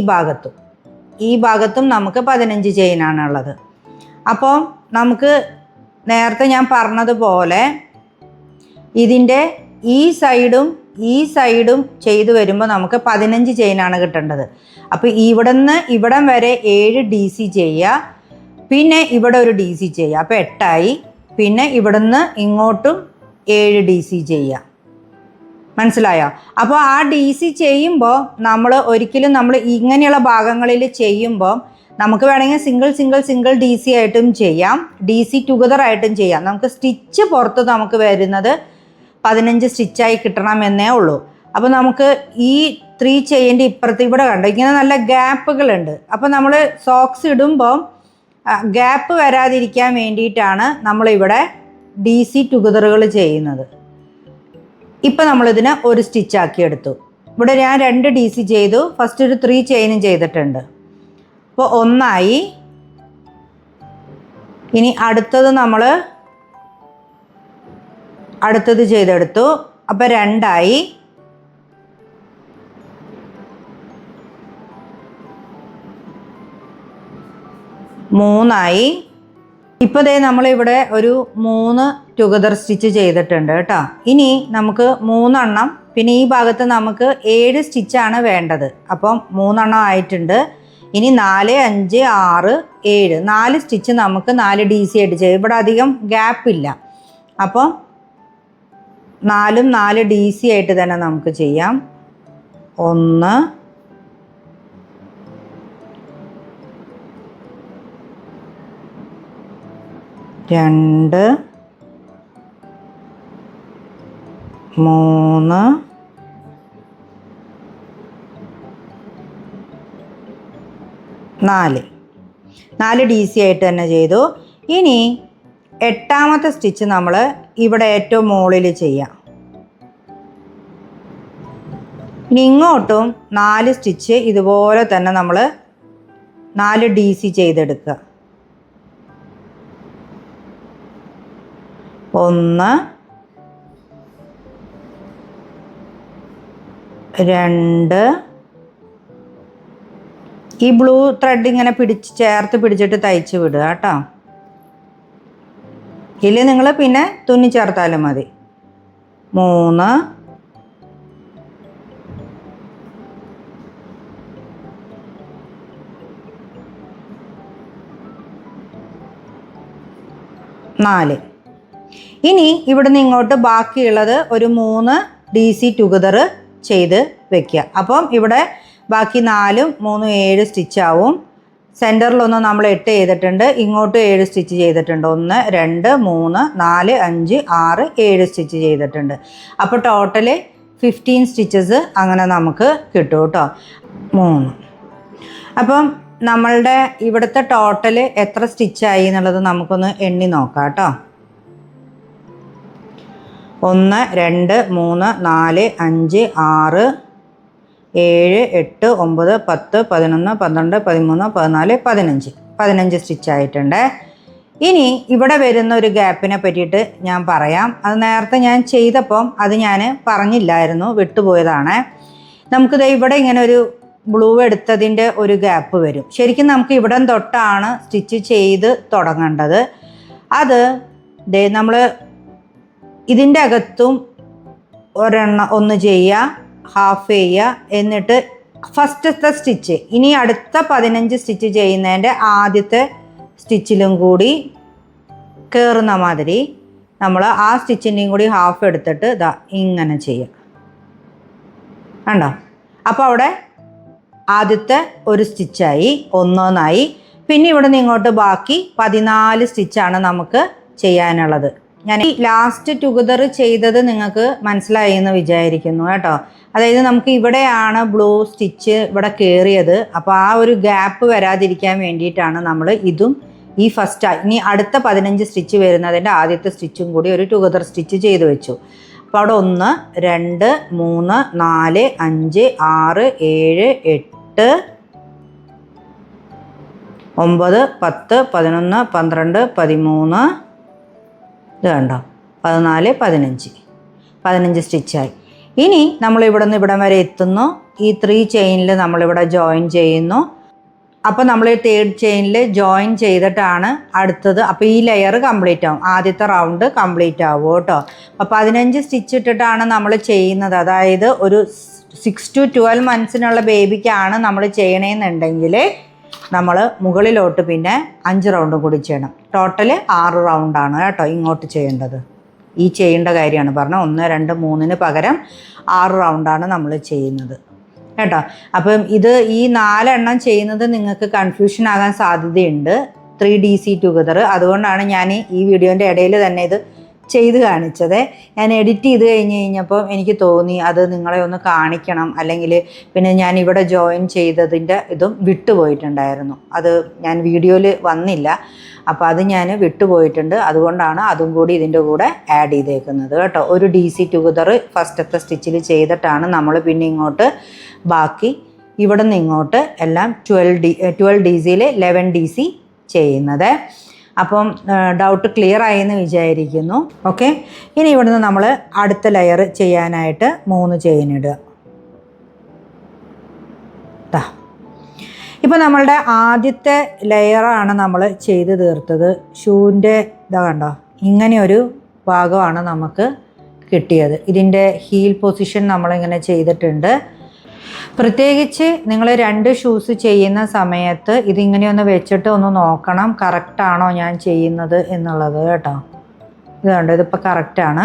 ഭാഗത്തും നമുക്ക് 15 ചെയിനാണുള്ളത്. അപ്പോൾ നമുക്ക് നേരത്തെ ഞാൻ പറഞ്ഞതുപോലെ ഇതിൻ്റെ ഈ സൈഡും ചെയ്തു വരുമ്പോൾ നമുക്ക് 15 ചെയിനാണ് കിട്ടേണ്ടത്. അപ്പോൾ ഇവിടുന്ന് ഇവിടം വരെ 7 DC ചെയ്യുക, പിന്നെ ഇവിടെ ഒരു DC ചെയ്യുക. അപ്പോൾ 8ആയി. പിന്നെ ഇവിടുന്ന് ഇങ്ങോട്ടും 7 DC ചെയ്യുക. മനസ്സിലായോ? അപ്പോൾ ആ DC ചെയ്യുമ്പോൾ നമ്മൾ ഇങ്ങനെയുള്ള ഭാഗങ്ങളിൽ ചെയ്യുമ്പോൾ നമുക്ക് വേണമെങ്കിൽ സിംഗിൾ DC ആയിട്ടും ചെയ്യാം, DC ടുഗദർ ആയിട്ടും ചെയ്യാം. നമുക്ക് സ്റ്റിച്ച് പുറത്ത് നമുക്ക് വരുന്നത് 15 സ്റ്റിച്ചായി കിട്ടണമെന്നേ ഉള്ളൂ. അപ്പോൾ നമുക്ക് ഈ 3 ചെയിൻ്റെ ഇപ്പുറത്ത് ഇവിടെ കണ്ടോ ഇങ്ങനെ നല്ല ഗ്യാപ്പുകളുണ്ട്. അപ്പോൾ നമ്മൾ സോക്സ് ഇടുമ്പോൾ ഗ്യാപ്പ് വരാതിരിക്കാൻ വേണ്ടിയിട്ടാണ് നമ്മളിവിടെ DC ടുഗദറുകൾ ചെയ്യുന്നത്. ഇപ്പം നമ്മളിതിനെ ഒരു സ്റ്റിച്ചാക്കി എടുത്തു. ഇവിടെ ഞാൻ 2 DC ചെയ്തു, ഫസ്റ്റ് ഒരു 3 ചെയിനും ചെയ്തിട്ടുണ്ട്. അപ്പോൾ 1ആയി. ഇനി അടുത്തത് ചെയ്തെടുത്തു. അപ്പോൾ 2ആയി. 3ആയി. ഇപ്പോൾ നമ്മളിവിടെ ഒരു 3 ടുഗദർ സ്റ്റിച്ച് ചെയ്തിട്ടുണ്ട് കേട്ടോ. ഇനി നമുക്ക് 3 എണ്ണം, പിന്നെ ഈ ഭാഗത്ത് നമുക്ക് 7 സ്റ്റിച്ചാണ് വേണ്ടത്. അപ്പം 3 എണ്ണം ആയിട്ടുണ്ട്. ഇനി 4 5 6 7 4 സ്റ്റിച്ച് നമുക്ക് 4 DC ആയിട്ട് ചെയ്യും. ഇവിടെ അധികം ഗ്യാപ്പില്ല. അപ്പം 4ഉം 4 DC ആയിട്ട് തന്നെ നമുക്ക് ചെയ്യാം. 1 2 3 4 DC ആയിട്ട് തന്നെ ചെയ്തു. ഇനി 8ാമത്തെ സ്റ്റിച്ച് നമ്മൾ ഇവിടെ ഏറ്റവും മുകളിൽ ചെയ്യാം. ഇനി ഇങ്ങോട്ടും 4 സ്റ്റിച്ച് ഇതുപോലെ തന്നെ നമ്മൾ 4 DC ചെയ്തെടുക്കുക. 1 2 ഈ ബ്ലൂ ത്രെഡ് ഇങ്ങനെ ചേർത്ത് പിടിച്ചിട്ട് തയ്ച്ച് വിടുക കേട്ടോ. ഇല്ല നിങ്ങൾ പിന്നെ തുന്നി ചേർത്താലും മതി. 3 4. ഇനി ഇവിടുന്ന് ഇങ്ങോട്ട് ബാക്കിയുള്ളത് ഒരു 3 DC ടുഗദർ ചെയ്ത് വെക്കുക. അപ്പം ഇവിടെ ബാക്കി 4 3 7 സ്റ്റിച്ചാവും. സെൻറ്ററിലൊന്ന് നമ്മൾ 8 ചെയ്തിട്ടുണ്ട്, ഇങ്ങോട്ട് 7 സ്റ്റിച്ച് ചെയ്തിട്ടുണ്ട്. 1 2 3 4 5 6 7 സ്റ്റിച്ച് ചെയ്തിട്ടുണ്ട്. അപ്പോൾ ടോട്ടൽ 15 സ്റ്റിച്ചസ് അങ്ങനെ നമുക്ക് കിട്ടും കേട്ടോ. 3. അപ്പം നമ്മളുടെ ഇവിടുത്തെ ടോട്ടൽ എത്ര സ്റ്റിച്ചായി എന്നുള്ളത് നമുക്കൊന്ന് എണ്ണി നോക്കാം കേട്ടോ. 1 2 3 4 5 6 7 8 9 10 11 12 13 14 15 സ്റ്റിച്ച് ആയിട്ടുണ്ട്. ഇനി ഇവിടെ വരുന്ന ഒരു ഗ്യാപ്പിനെ പറ്റിയിട്ട് ഞാൻ പറയാം. അത് നേരത്തെ ഞാൻ ചെയ്തപ്പം അത് ഞാൻ പറഞ്ഞില്ലായിരുന്നു, വിട്ടുപോയതാണ്. നമുക്കിത് ഇവിടെ ഇങ്ങനെ ഒരു ബ്ലൂ എടുത്തതിൻ്റെ ഒരു ഗ്യാപ്പ് വരും. ശരിക്കും നമുക്ക് ഇവിടെ തൊട്ടാണ് സ്റ്റിച്ച് ചെയ്ത് തുടങ്ങേണ്ടത്. അത് നമ്മൾ ഇതിൻ്റെ അകത്തും ഒന്ന് ചെയ്യുക, ഹാഫ് ചെയ്യുക, എന്നിട്ട് ഫസ്റ്റത്തെ സ്റ്റിച്ച് ഇനി അടുത്ത 15 സ്റ്റിച്ച് ചെയ്യുന്നതിൻ്റെ ആദ്യത്തെ സ്റ്റിച്ചിലും കൂടി കയറുന്ന മാതിരി നമ്മൾ ആ സ്റ്റിച്ചിൻ്റെയും കൂടി ഹാഫ് എടുത്തിട്ട് ഇതാ ഇങ്ങനെ ചെയ്യുക. കണ്ടോ? അപ്പോൾ അവിടെ ആദ്യത്തെ ഒരു സ്റ്റിച്ചായി, ഒന്നായി. പിന്നെ ഇവിടെ നിന്ന് ഇങ്ങോട്ട് ബാക്കി 14 സ്റ്റിച്ചാണ് നമുക്ക് ചെയ്യാനുള്ളത്. ഞാൻ ഈ ലാസ്റ്റ് ടുഗദർ ചെയ്തത് നിങ്ങൾക്ക് മനസ്സിലായി എന്ന് വിചാരിക്കുന്നു കേട്ടോ. അതായത് നമുക്ക് ഇവിടെയാണ് ബ്ലൂ സ്റ്റിച്ച് ഇവിടെ കയറിയത്. അപ്പോൾ ആ ഒരു ഗ്യാപ്പ് വരാതിരിക്കാൻ വേണ്ടിയിട്ടാണ് നമ്മൾ ഇതും ഈ ഇനി അടുത്ത 15 സ്റ്റിച്ച് വരുന്നതിൻ്റെ ആദ്യത്തെ സ്റ്റിച്ചും കൂടി ഒരു ടുഗദർ സ്റ്റിച്ച് ചെയ്ത് വെച്ചു. അപ്പോൾ അവിടെ 1 2 3 4 5 6 7 8 9 10 11 12 13 ഇത് കണ്ടോ 14 15 സ്റ്റിച്ചായി. ഇനി നമ്മളിവിടെ നിന്ന് ഇവിടം വരെ എത്തുന്നു. ഈ 3 ചെയിനിൽ നമ്മളിവിടെ ജോയിൻ ചെയ്യുന്നു. അപ്പോൾ നമ്മൾ 3rd ചെയിനിൽ ജോയിൻ ചെയ്തിട്ടാണ് അടുത്തത്. അപ്പോൾ ഈ ലെയർ കംപ്ലീറ്റ് ആവും, ആദ്യത്തെ റൗണ്ട് കംപ്ലീറ്റ് ആവും കേട്ടോ. അപ്പോൾ 15 സ്റ്റിച്ച് ഇട്ടിട്ടാണ് നമ്മൾ ചെയ്യുന്നത്. അതായത് ഒരു 6 to 12 മന്ത്സിനുള്ള ബേബിക്കാണ് നമ്മൾ ചെയ്യണമെന്നുണ്ടെങ്കിൽ നമ്മൾ മുകളിലോട്ട് പിന്നെ 5 റൗണ്ടും കൂടി ചെയ്യണം. ടോട്ടൽ 6 റൗണ്ടാണ് കേട്ടോ ഇങ്ങോട്ട് ചെയ്യേണ്ടത്. ഈ ചെയ്യേണ്ട കാര്യമാണ് പറഞ്ഞത്. 1 2 3 പകരം 6 റൗണ്ടാണ് നമ്മൾ ചെയ്യുന്നത് കേട്ടോ. അപ്പം ഈ 4 എണ്ണം ചെയ്യുന്നത് നിങ്ങൾക്ക് കൺഫ്യൂഷൻ ആകാൻ സാധ്യതയുണ്ട്, 3 DC ടുഗദർ. അതുകൊണ്ടാണ് ഞാൻ ഈ വീഡിയോൻ്റെ ഇടയിൽ തന്നെ ഇത് ചെയ്ത് കാണിച്ചത്. ഞാൻ എഡിറ്റ് ചെയ്ത് കഴിഞ്ഞപ്പോൾ എനിക്ക് തോന്നി അത് നിങ്ങളെ ഒന്ന് കാണിക്കണം. അല്ലെങ്കിൽ പിന്നെ ഞാൻ ഇവിടെ ജോയിൻ ചെയ്തതിൻ്റെ ഇതും വിട്ടുപോയിട്ടുണ്ടായിരുന്നു, അത് ഞാൻ വീഡിയോയിൽ വന്നില്ല. അപ്പോൾ അത് ഞാൻ വിട്ടുപോയിട്ടുണ്ട്. അതുകൊണ്ടാണ് അതും കൂടി ഇതിൻ്റെ കൂടെ ആഡ് ചെയ്തേക്കുന്നത് കേട്ടോ. ഒരു DC ടുഗദർ ഫസ്റ്റത്തെ സ്റ്റിച്ചിൽ ചെയ്തിട്ടാണ് നമ്മൾ പിന്നെ ഇങ്ങോട്ട് ബാക്കി ഇവിടെ നിന്ന് ഇങ്ങോട്ട് എല്ലാം 12 DCയിൽ 11 DC ചെയ്യുന്നത്. അപ്പം ഡൗട്ട് ക്ലിയർ ആയെന്ന് വിചാരിക്കുന്നു. ഓക്കെ, ഇനി ഇവിടുന്ന് നമ്മൾ അടുത്ത ലെയർ ചെയ്യാനായിട്ട് 3 ചെയിൻ ഇടുക. ഇപ്പോൾ നമ്മളുടെ ആദ്യത്തെ ലെയറാണ് നമ്മൾ ചെയ്ത് തീർത്തത്. ഷൂവിൻ്റെ കണ്ടോ ഇങ്ങനെയൊരു ഭാഗമാണ് നമുക്ക് കിട്ടിയത്. ഇതിൻ്റെ ഹീൽ പൊസിഷൻ നമ്മളിങ്ങനെ ചെയ്തിട്ടുണ്ട്. പ്രത്യേകിച്ച് നിങ്ങൾ 2 ഷൂസ് ചെയ്യുന്ന സമയത്ത് ഇതിങ്ങനെ ഒന്ന് വെച്ചിട്ട് ഒന്ന് നോക്കണം, കറക്റ്റാണോ ഞാൻ ചെയ്യുന്നത് എന്നുള്ളത് കേട്ടോ. ഇത് കണ്ടോ, ഇതിപ്പോൾ കറക്റ്റാണ്.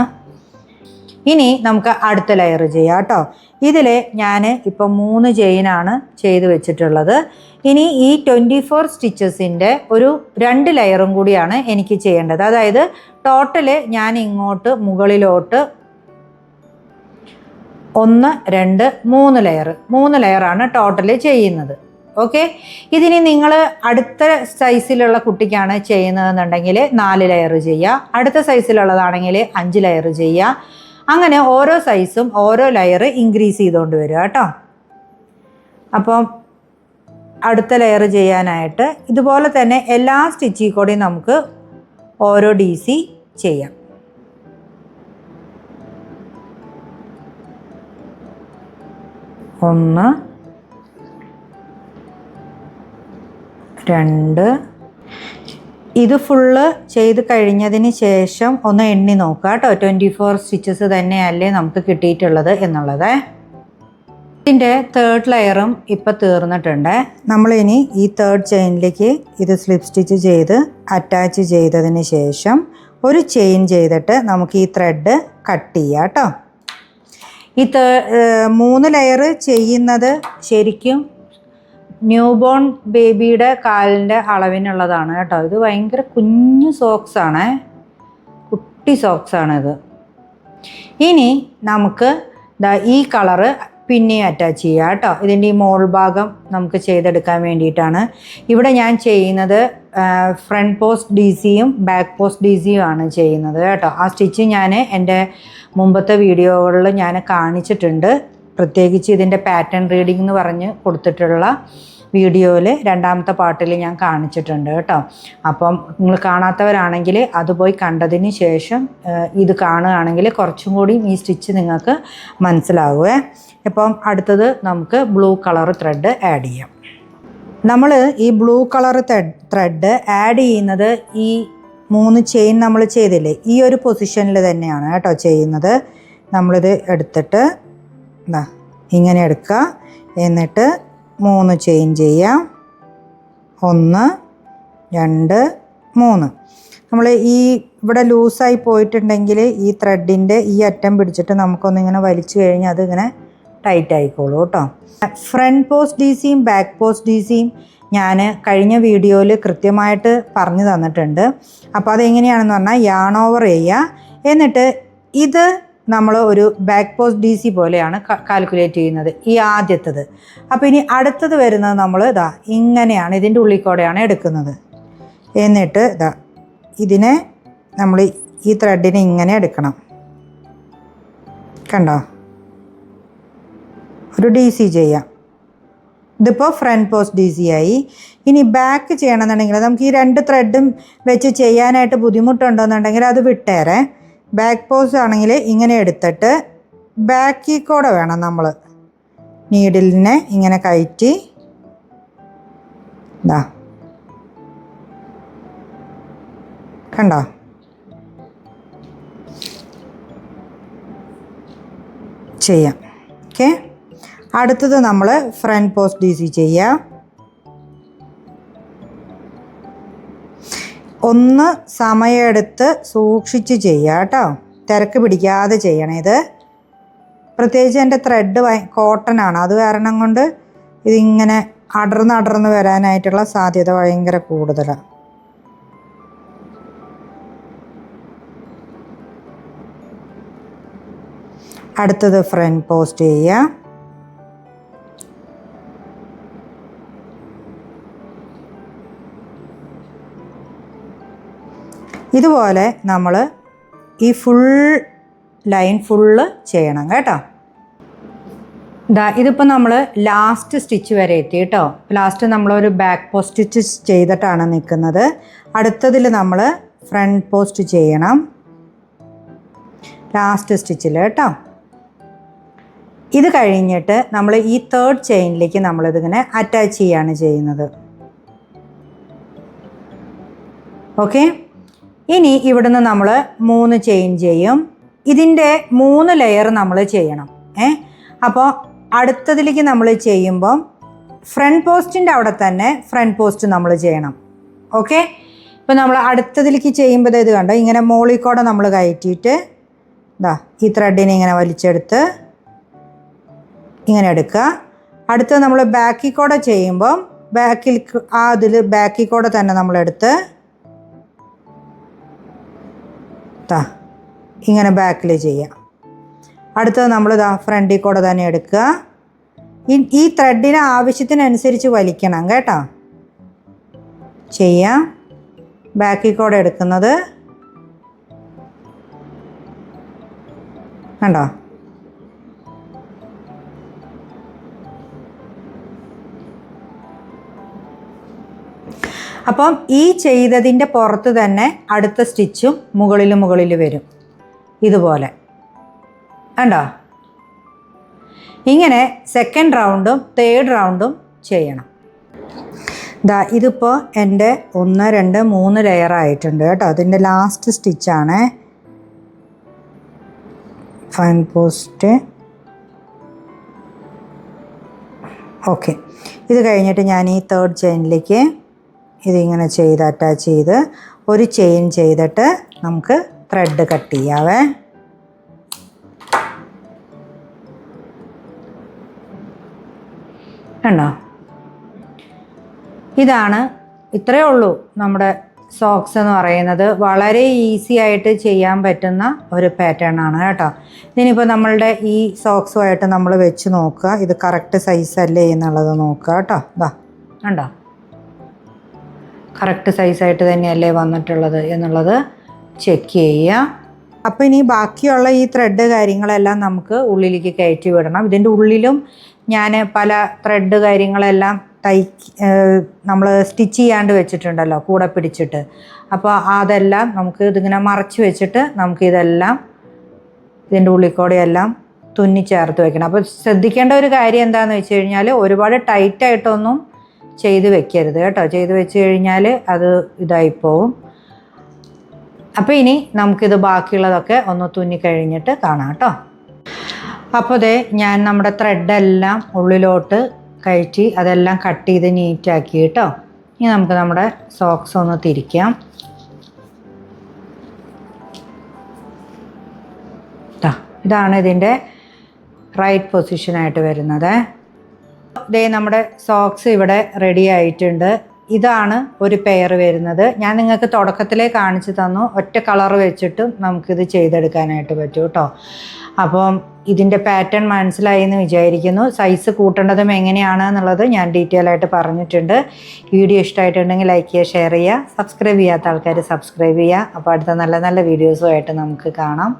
ഇനി നമുക്ക് അടുത്ത ലെയർ ചെയ്യാം കേട്ടോ. ഇതിൽ ഞാൻ ഇപ്പം 3 ചെയിനാണ് ചെയ്ത് വെച്ചിട്ടുള്ളത്. ഇനി ഈ 24 സ്റ്റിച്ചസിൻ്റെ ഒരു 2 ലെയറും കൂടിയാണ് എനിക്ക് ചെയ്യേണ്ടത്. അതായത് ടോട്ടൽ ഞാൻ ഇങ്ങോട്ട് മുകളിലോട്ട് 1 2 3 ലെയറാണ് ടോട്ടൽ ചെയ്യുന്നത്. ഓക്കെ. ഇതിനി നിങ്ങൾ അടുത്ത സൈസിലുള്ള കുട്ടിക്കാണ് ചെയ്യുന്നതെന്നുണ്ടെങ്കിൽ 4 ലെയർ ചെയ്യുക, അടുത്ത സൈസിലുള്ളതാണെങ്കിൽ 5 ലെയർ ചെയ്യുക. അങ്ങനെ ഓരോ സൈസും ഓരോ ലെയർ ഇൻക്രീസ് ചെയ്തുകൊണ്ട് വരിക കേട്ടോ. അപ്പം അടുത്ത ലെയർ ചെയ്യാനായിട്ട് ഇതുപോലെ തന്നെ എല്ലാ സ്റ്റിച്ചിൽ കൂടെയും നമുക്ക് ഓരോ DC ചെയ്യാം. ഒന്ന്, രണ്ട്. ഇത് ഫുള്ള് ചെയ്ത് കഴിഞ്ഞതിന് ശേഷം ഒന്ന് എണ്ണി നോക്കുക കേട്ടോ, 24 സ്റ്റിച്ചസ് തന്നെയല്ലേ നമുക്ക് കിട്ടിയിട്ടുള്ളത് എന്നുള്ളത്. ഇതിൻ്റെ 3rd ലെയറും ഇപ്പം തീർന്നിട്ടുണ്ട്. നമ്മളിനി ഈ 3rd ചെയിനിലേക്ക് ഇത് സ്ലിപ്പ് സ്റ്റിച്ച് ചെയ്ത് അറ്റാച്ച് ചെയ്തതിന് ശേഷം ഒരു ചെയിൻ ചെയ്തിട്ട് നമുക്ക് ഈ ത്രെഡ് കട്ട് ചെയ്യാം കേട്ടോ. ഈ 3 ലെയർ ചെയ്യുന്നത് ശരിക്കും ന്യൂ ബോൺ ബേബിയുടെ കാലിൻ്റെ അളവിനുള്ളതാണ് കേട്ടോ. ഇത് ഭയങ്കര കുഞ്ഞു സോക്സാണ്, കുട്ടി സോക്സാണിത്. ഇനി നമുക്ക് ഈ കളറ് പിന്നെയും അറ്റാച്ച് ചെയ്യുക കേട്ടോ. ഇതിൻ്റെ ഈ മോൾ ഭാഗം നമുക്ക് ചെയ്തെടുക്കാൻ വേണ്ടിയിട്ടാണ് ഇവിടെ ഞാൻ ചെയ്യുന്നത്. ഫ്രണ്ട് പോസ്റ്റ് DCയും ബാക്ക് പോസ്റ്റ് DCയും ആണ് ചെയ്യുന്നത് കേട്ടോ. ആ സ്റ്റിച്ച് ഞാൻ എൻ്റെ മുമ്പത്തെ വീഡിയോകളിൽ ഞാൻ കാണിച്ചിട്ടുണ്ട്. പ്രത്യേകിച്ച് ഇതിൻ്റെ പാറ്റേൺ റീഡിംഗ് എന്ന് പറഞ്ഞ് കൊടുത്തിട്ടുള്ള വീഡിയോയിൽ 2ാമത്തെ പാർട്ടിൽ ഞാൻ കാണിച്ചിട്ടുണ്ട് കേട്ടോ. അപ്പം നിങ്ങൾ കാണാത്തവരാണെങ്കിൽ അത് പോയി കണ്ടതിന് ശേഷം ഇത് കാണുകയാണെങ്കിൽ കുറച്ചും കൂടി ഈ സ്റ്റിച്ച് നിങ്ങൾക്ക് മനസ്സിലാവുമേ. ഇപ്പം അടുത്തത് നമുക്ക് ബ്ലൂ കളർ ത്രെഡ് ആഡ് ചെയ്യാം. നമ്മൾ ഈ ബ്ലൂ കളർ ത്രെഡ് ആഡ് ചെയ്യുന്നത് ഈ 3 ചെയിൻ നമ്മൾ ചെയ്തില്ലേ, ഈ ഒരു പൊസിഷനിൽ തന്നെയാണ് കേട്ടോ ചെയ്യുന്നത്. നമ്മളിത് എടുത്തിട്ട് ഇങ്ങനെ എടുക്കുക, എന്നിട്ട് 3 ചെയിൻ ചെയ്യാം. 1, 2, 3. നമ്മൾ ഈ ഇവിടെ ലൂസായി പോയിട്ടുണ്ടെങ്കിൽ ഈ ത്രെഡിൻ്റെ ഈ അറ്റം പിടിച്ചിട്ട് നമുക്കൊന്നിങ്ങനെ വലിച്ചു കഴിഞ്ഞാൽ അതിങ്ങനെ ടൈറ്റ് ആയിക്കോളൂ കേട്ടോ. ഫ്രണ്ട് പോസ്റ്റ് DCയും ബാക്ക് പോസ്റ്റ് DCയും ഞാൻ കഴിഞ്ഞ വീഡിയോയിൽ കൃത്യമായിട്ട് പറഞ്ഞു തന്നിട്ടുണ്ട്. അപ്പോൾ അതെങ്ങനെയാണെന്ന് പറഞ്ഞാൽ യാൺ ഓവർ ചെയ്യുക, എന്നിട്ട് ഇത് നമ്മൾ ഒരു ബാക്ക് പോസ്റ്റ് DC പോലെയാണ് കാൽക്കുലേറ്റ് ചെയ്യുന്നത് ഈ ആദ്യത്തത്. അപ്പോൾ ഇനി അടുത്തത് വരുന്നത് നമ്മൾ ഇങ്ങനെയാണ്, ഇതിൻ്റെ ഉള്ളിൽ കൂടെയാണ് എടുക്കുന്നത്. എന്നിട്ട് ഇതിനെ നമ്മൾ ഈ ത്രെഡിനെ ഇങ്ങനെ എടുക്കണം, കണ്ടോ, ഒരു DC ചെയ്യാം. ഇതിപ്പോൾ ഫ്രണ്ട് പോസ്റ്റ് DC ആയി. ഇനി ബാക്ക് ചെയ്യണമെന്നുണ്ടെങ്കിൽ നമുക്ക് ഈ 2 ത്രെഡും വെച്ച് ചെയ്യാനായിട്ട് ബുദ്ധിമുട്ടുണ്ടെന്നുണ്ടെങ്കിൽ അത് വിട്ടേരെ. ബാക്ക് പോസ്റ്റ് ആണെങ്കിൽ ഇങ്ങനെ എടുത്തിട്ട് ബാക്കിൽ കൂടെ വേണം നമ്മൾ നീഡിലിനെ ഇങ്ങനെ കയറ്റി കണ്ടോ, ചെയ്യാം. ഓക്കെ, അടുത്തത് നമ്മൾ ഫ്രണ്ട് പോസ്റ്റ് DC ചെയ്യാം. ഒന്ന് സമയമെടുത്ത് സൂക്ഷിച്ച് ചെയ്യുക കേട്ടോ, തിരക്ക് പിടിക്കാതെ ചെയ്യണേ. ഇത് പ്രത്യേകിച്ച് എൻ്റെ ത്രെഡ് കോട്ടൺ ആണ്, അത് കാരണം കൊണ്ട് ഇതിങ്ങനെ അടർന്ന് വരാനായിട്ടുള്ള സാധ്യത ഭയങ്കര കൂടുതലാണ്. അടുത്തത് ഫ്രണ്ട് പോസ്റ്റ് ചെയ്യുക. ഇതുപോലെ നമ്മൾ ഈ ഫുൾ ലൈൻ ഫുള്ള് ചെയ്യണം കേട്ടോ. ഇതിപ്പോൾ നമ്മൾ ലാസ്റ്റ് സ്റ്റിച്ച് വരെ എത്തി കേട്ടോ. ലാസ്റ്റ് നമ്മളൊരു ബാക്ക് പോസ്റ്റ് സ്റ്റിച്ച് ചെയ്തിട്ടാണ് നിൽക്കുന്നത്. അടുത്തതിൽ നമ്മൾ ഫ്രണ്ട് പോസ്റ്റ് ചെയ്യണം ലാസ്റ്റ് സ്റ്റിച്ചിൽ കേട്ടോ. ഇത് കഴിഞ്ഞിട്ട് നമ്മൾ ഈ 3rd ചെയിനിലേക്ക് നമ്മളിതിങ്ങനെ അറ്റാച്ച് ചെയ്യാണ് ചെയ്യുന്നത്. ഓക്കെ, ഇനി ഇവിടുന്ന് നമ്മൾ 3 ചെയിൻ ചെയ്യും. ഇതിൻ്റെ 3 ലെയർ നമ്മൾ ചെയ്യണം. അപ്പോൾ അടുത്തതിലേക്ക് നമ്മൾ ചെയ്യുമ്പം ഫ്രണ്ട് പോസ്റ്റിൻ്റെ അവിടെ തന്നെ ഫ്രണ്ട് പോസ്റ്റ് നമ്മൾ ചെയ്യണം. ഓക്കെ, ഇപ്പോൾ നമ്മൾ അടുത്തതിലേക്ക് ചെയ്യുമ്പോൾ ഇത് കണ്ടോ, ഇങ്ങനെ മോളിൽ കൂടെ നമ്മൾ കയറ്റിയിട്ട് ഈ ത്രെഡിനെ ഇങ്ങനെ വലിച്ചെടുത്ത് ഇങ്ങനെ എടുക്കുക. അടുത്തത് നമ്മൾ ബാക്കിൽ കൂടെ ചെയ്യുമ്പം ബാക്കിൽ കൂടെ തന്നെ നമ്മളെടുത്ത് ഇങ്ങനെ ബാക്കിൽ ചെയ്യാം. അടുത്തത് നമ്മൾ ഫ്രണ്ടിൽ കൂടെ തന്നെ എടുക്കുക, ഈ ത്രെഡിന് ആവശ്യത്തിനനുസരിച്ച് വലിക്കണം കേട്ടോ. ചെയ്യാം. ബാക്കിൽ കൂടെ എടുക്കുന്നത് കണ്ടോ. അപ്പം ഈ ചെയ്തതിൻ്റെ പുറത്ത് തന്നെ അടുത്ത സ്റ്റിച്ചും മുകളിൽ വരും ഇതുപോലെ കണ്ടോ. ഇങ്ങനെ സെക്കൻഡ് റൗണ്ടും തേർഡ് റൗണ്ടും ചെയ്യണം. ഇതിപ്പോൾ എൻ്റെ 1 2 3 ലെയർ ആയിട്ടുണ്ട് കേട്ടോ. അതിൻ്റെ ലാസ്റ്റ് സ്റ്റിച്ചാണ് ഫൈൻ പോസ്റ്റ്. ഓക്കെ, ഇത് കഴിഞ്ഞിട്ട് ഞാൻ ഈ തേർഡ് ചെയിനിലേക്ക് ഇതിങ്ങനെ ചെയ്ത് അറ്റാച്ച് ചെയ്ത് ഒരു ചെയിൻ ചെയ്തിട്ട് നമുക്ക് ത്രെഡ് കട്ട് ചെയ്യാവേ. കണ്ടോ, ഇതാണ്, ഇത്രയേ ഉള്ളൂ നമ്മുടെ സോക്സ് എന്ന് പറയുന്നത്. വളരെ ഈസി ആയിട്ട് ചെയ്യാൻ പറ്റുന്ന ഒരു പാറ്റേൺ ആണ് കേട്ടോ. ഇതിനിപ്പോൾ നമ്മളുടെ ഈ സോക്സുമായിട്ട് നമ്മൾ വെച്ച് നോക്കുക, ഇത് കറക്റ്റ് സൈസ് അല്ലേ എന്നുള്ളത് നോക്കുക കേട്ടോ. കണ്ടോ, കറക്റ്റ് സൈസായിട്ട് തന്നെയല്ലേ വന്നിട്ടുള്ളത് എന്നുള്ളത് ചെക്ക് ചെയ്യുക. അപ്പോൾ ഇനി ബാക്കിയുള്ള ഈ ത്രെഡ് കാര്യങ്ങളെല്ലാം നമുക്ക് ഉള്ളിലേക്ക് കയറ്റി വിടണം. ഇതിൻ്റെ ഉള്ളിലും ഞാൻ പല ത്രെഡ് കാര്യങ്ങളെല്ലാം നമ്മൾ സ്റ്റിച്ച് ചെയ്യാണ്ട് വെച്ചിട്ടുണ്ടല്ലോ കൂടെ പിടിച്ചിട്ട്. അപ്പോൾ അതെല്ലാം നമുക്ക് ഇതിങ്ങനെ മറച്ച് വെച്ചിട്ട് നമുക്കിതെല്ലാം ഇതിൻ്റെ ഉള്ളിൽ കൂടെയെല്ലാം തുന്നി ചേർത്ത് വെക്കണം. അപ്പോൾ ശ്രദ്ധിക്കേണ്ട ഒരു കാര്യം എന്താണെന്ന് വെച്ച് കഴിഞ്ഞാൽ ഒരുപാട് ടൈറ്റായിട്ടൊന്നും ചെയ്ത് വെക്കരുത് കേട്ടോ. ചെയ്ത് വെച്ച് കഴിഞ്ഞാൽ അത് ഇതായിപ്പോവും. അപ്പോൾ ഇനി നമുക്കിത് ബാക്കിയുള്ളതൊക്കെ ഒന്ന് തുന്നി കഴിഞ്ഞിട്ട് കാണാം കേട്ടോ. അപ്പോൾ ഞാൻ നമ്മുടെ ത്രെഡെല്ലാം ഉള്ളിലോട്ട് കയറ്റി അതെല്ലാം കട്ട് ചെയ്ത് നീറ്റാക്കി കേട്ടോ. ഇനി നമുക്ക് നമ്മുടെ സോക്സ് ഒന്ന് തിരിക്കാം. ഇതാണ് ഇതിൻ്റെ റൈറ്റ് പൊസിഷനായിട്ട് വരുന്നത്. നമ്മുടെ സോക്സ് ഇവിടെ റെഡി ആയിട്ടുണ്ട്. ഇതാണ് ഒരു പെയർ വരുന്നത്. ഞാൻ നിങ്ങൾക്ക് തുടക്കത്തിലേ കാണിച്ചു തന്നു. ഒറ്റ കളർ വെച്ചിട്ടും നമുക്കിത് ചെയ്തെടുക്കാനായിട്ട് പറ്റും കേട്ടോ. അപ്പം ഇതിൻ്റെ പാറ്റേൺ മനസ്സിലായി എന്ന് വിചാരിക്കുന്നു. സൈസ് കൂട്ടേണ്ടതും എങ്ങനെയാണ് എന്നുള്ളത് ഞാൻ ഡീറ്റെയിൽ ആയിട്ട് പറഞ്ഞിട്ടുണ്ട്. വീഡിയോ ഇഷ്ടമായിട്ടുണ്ടെങ്കിൽ ലൈക്ക് ചെയ്യുക, ഷെയർ ചെയ്യുക, സബ്സ്ക്രൈബ് ചെയ്യാത്ത ആൾക്കാർ സബ്സ്ക്രൈബ് ചെയ്യുക. അപ്പോൾ അടുത്ത നല്ല നല്ല വീഡിയോസുമായിട്ട് നമുക്ക് കാണാം.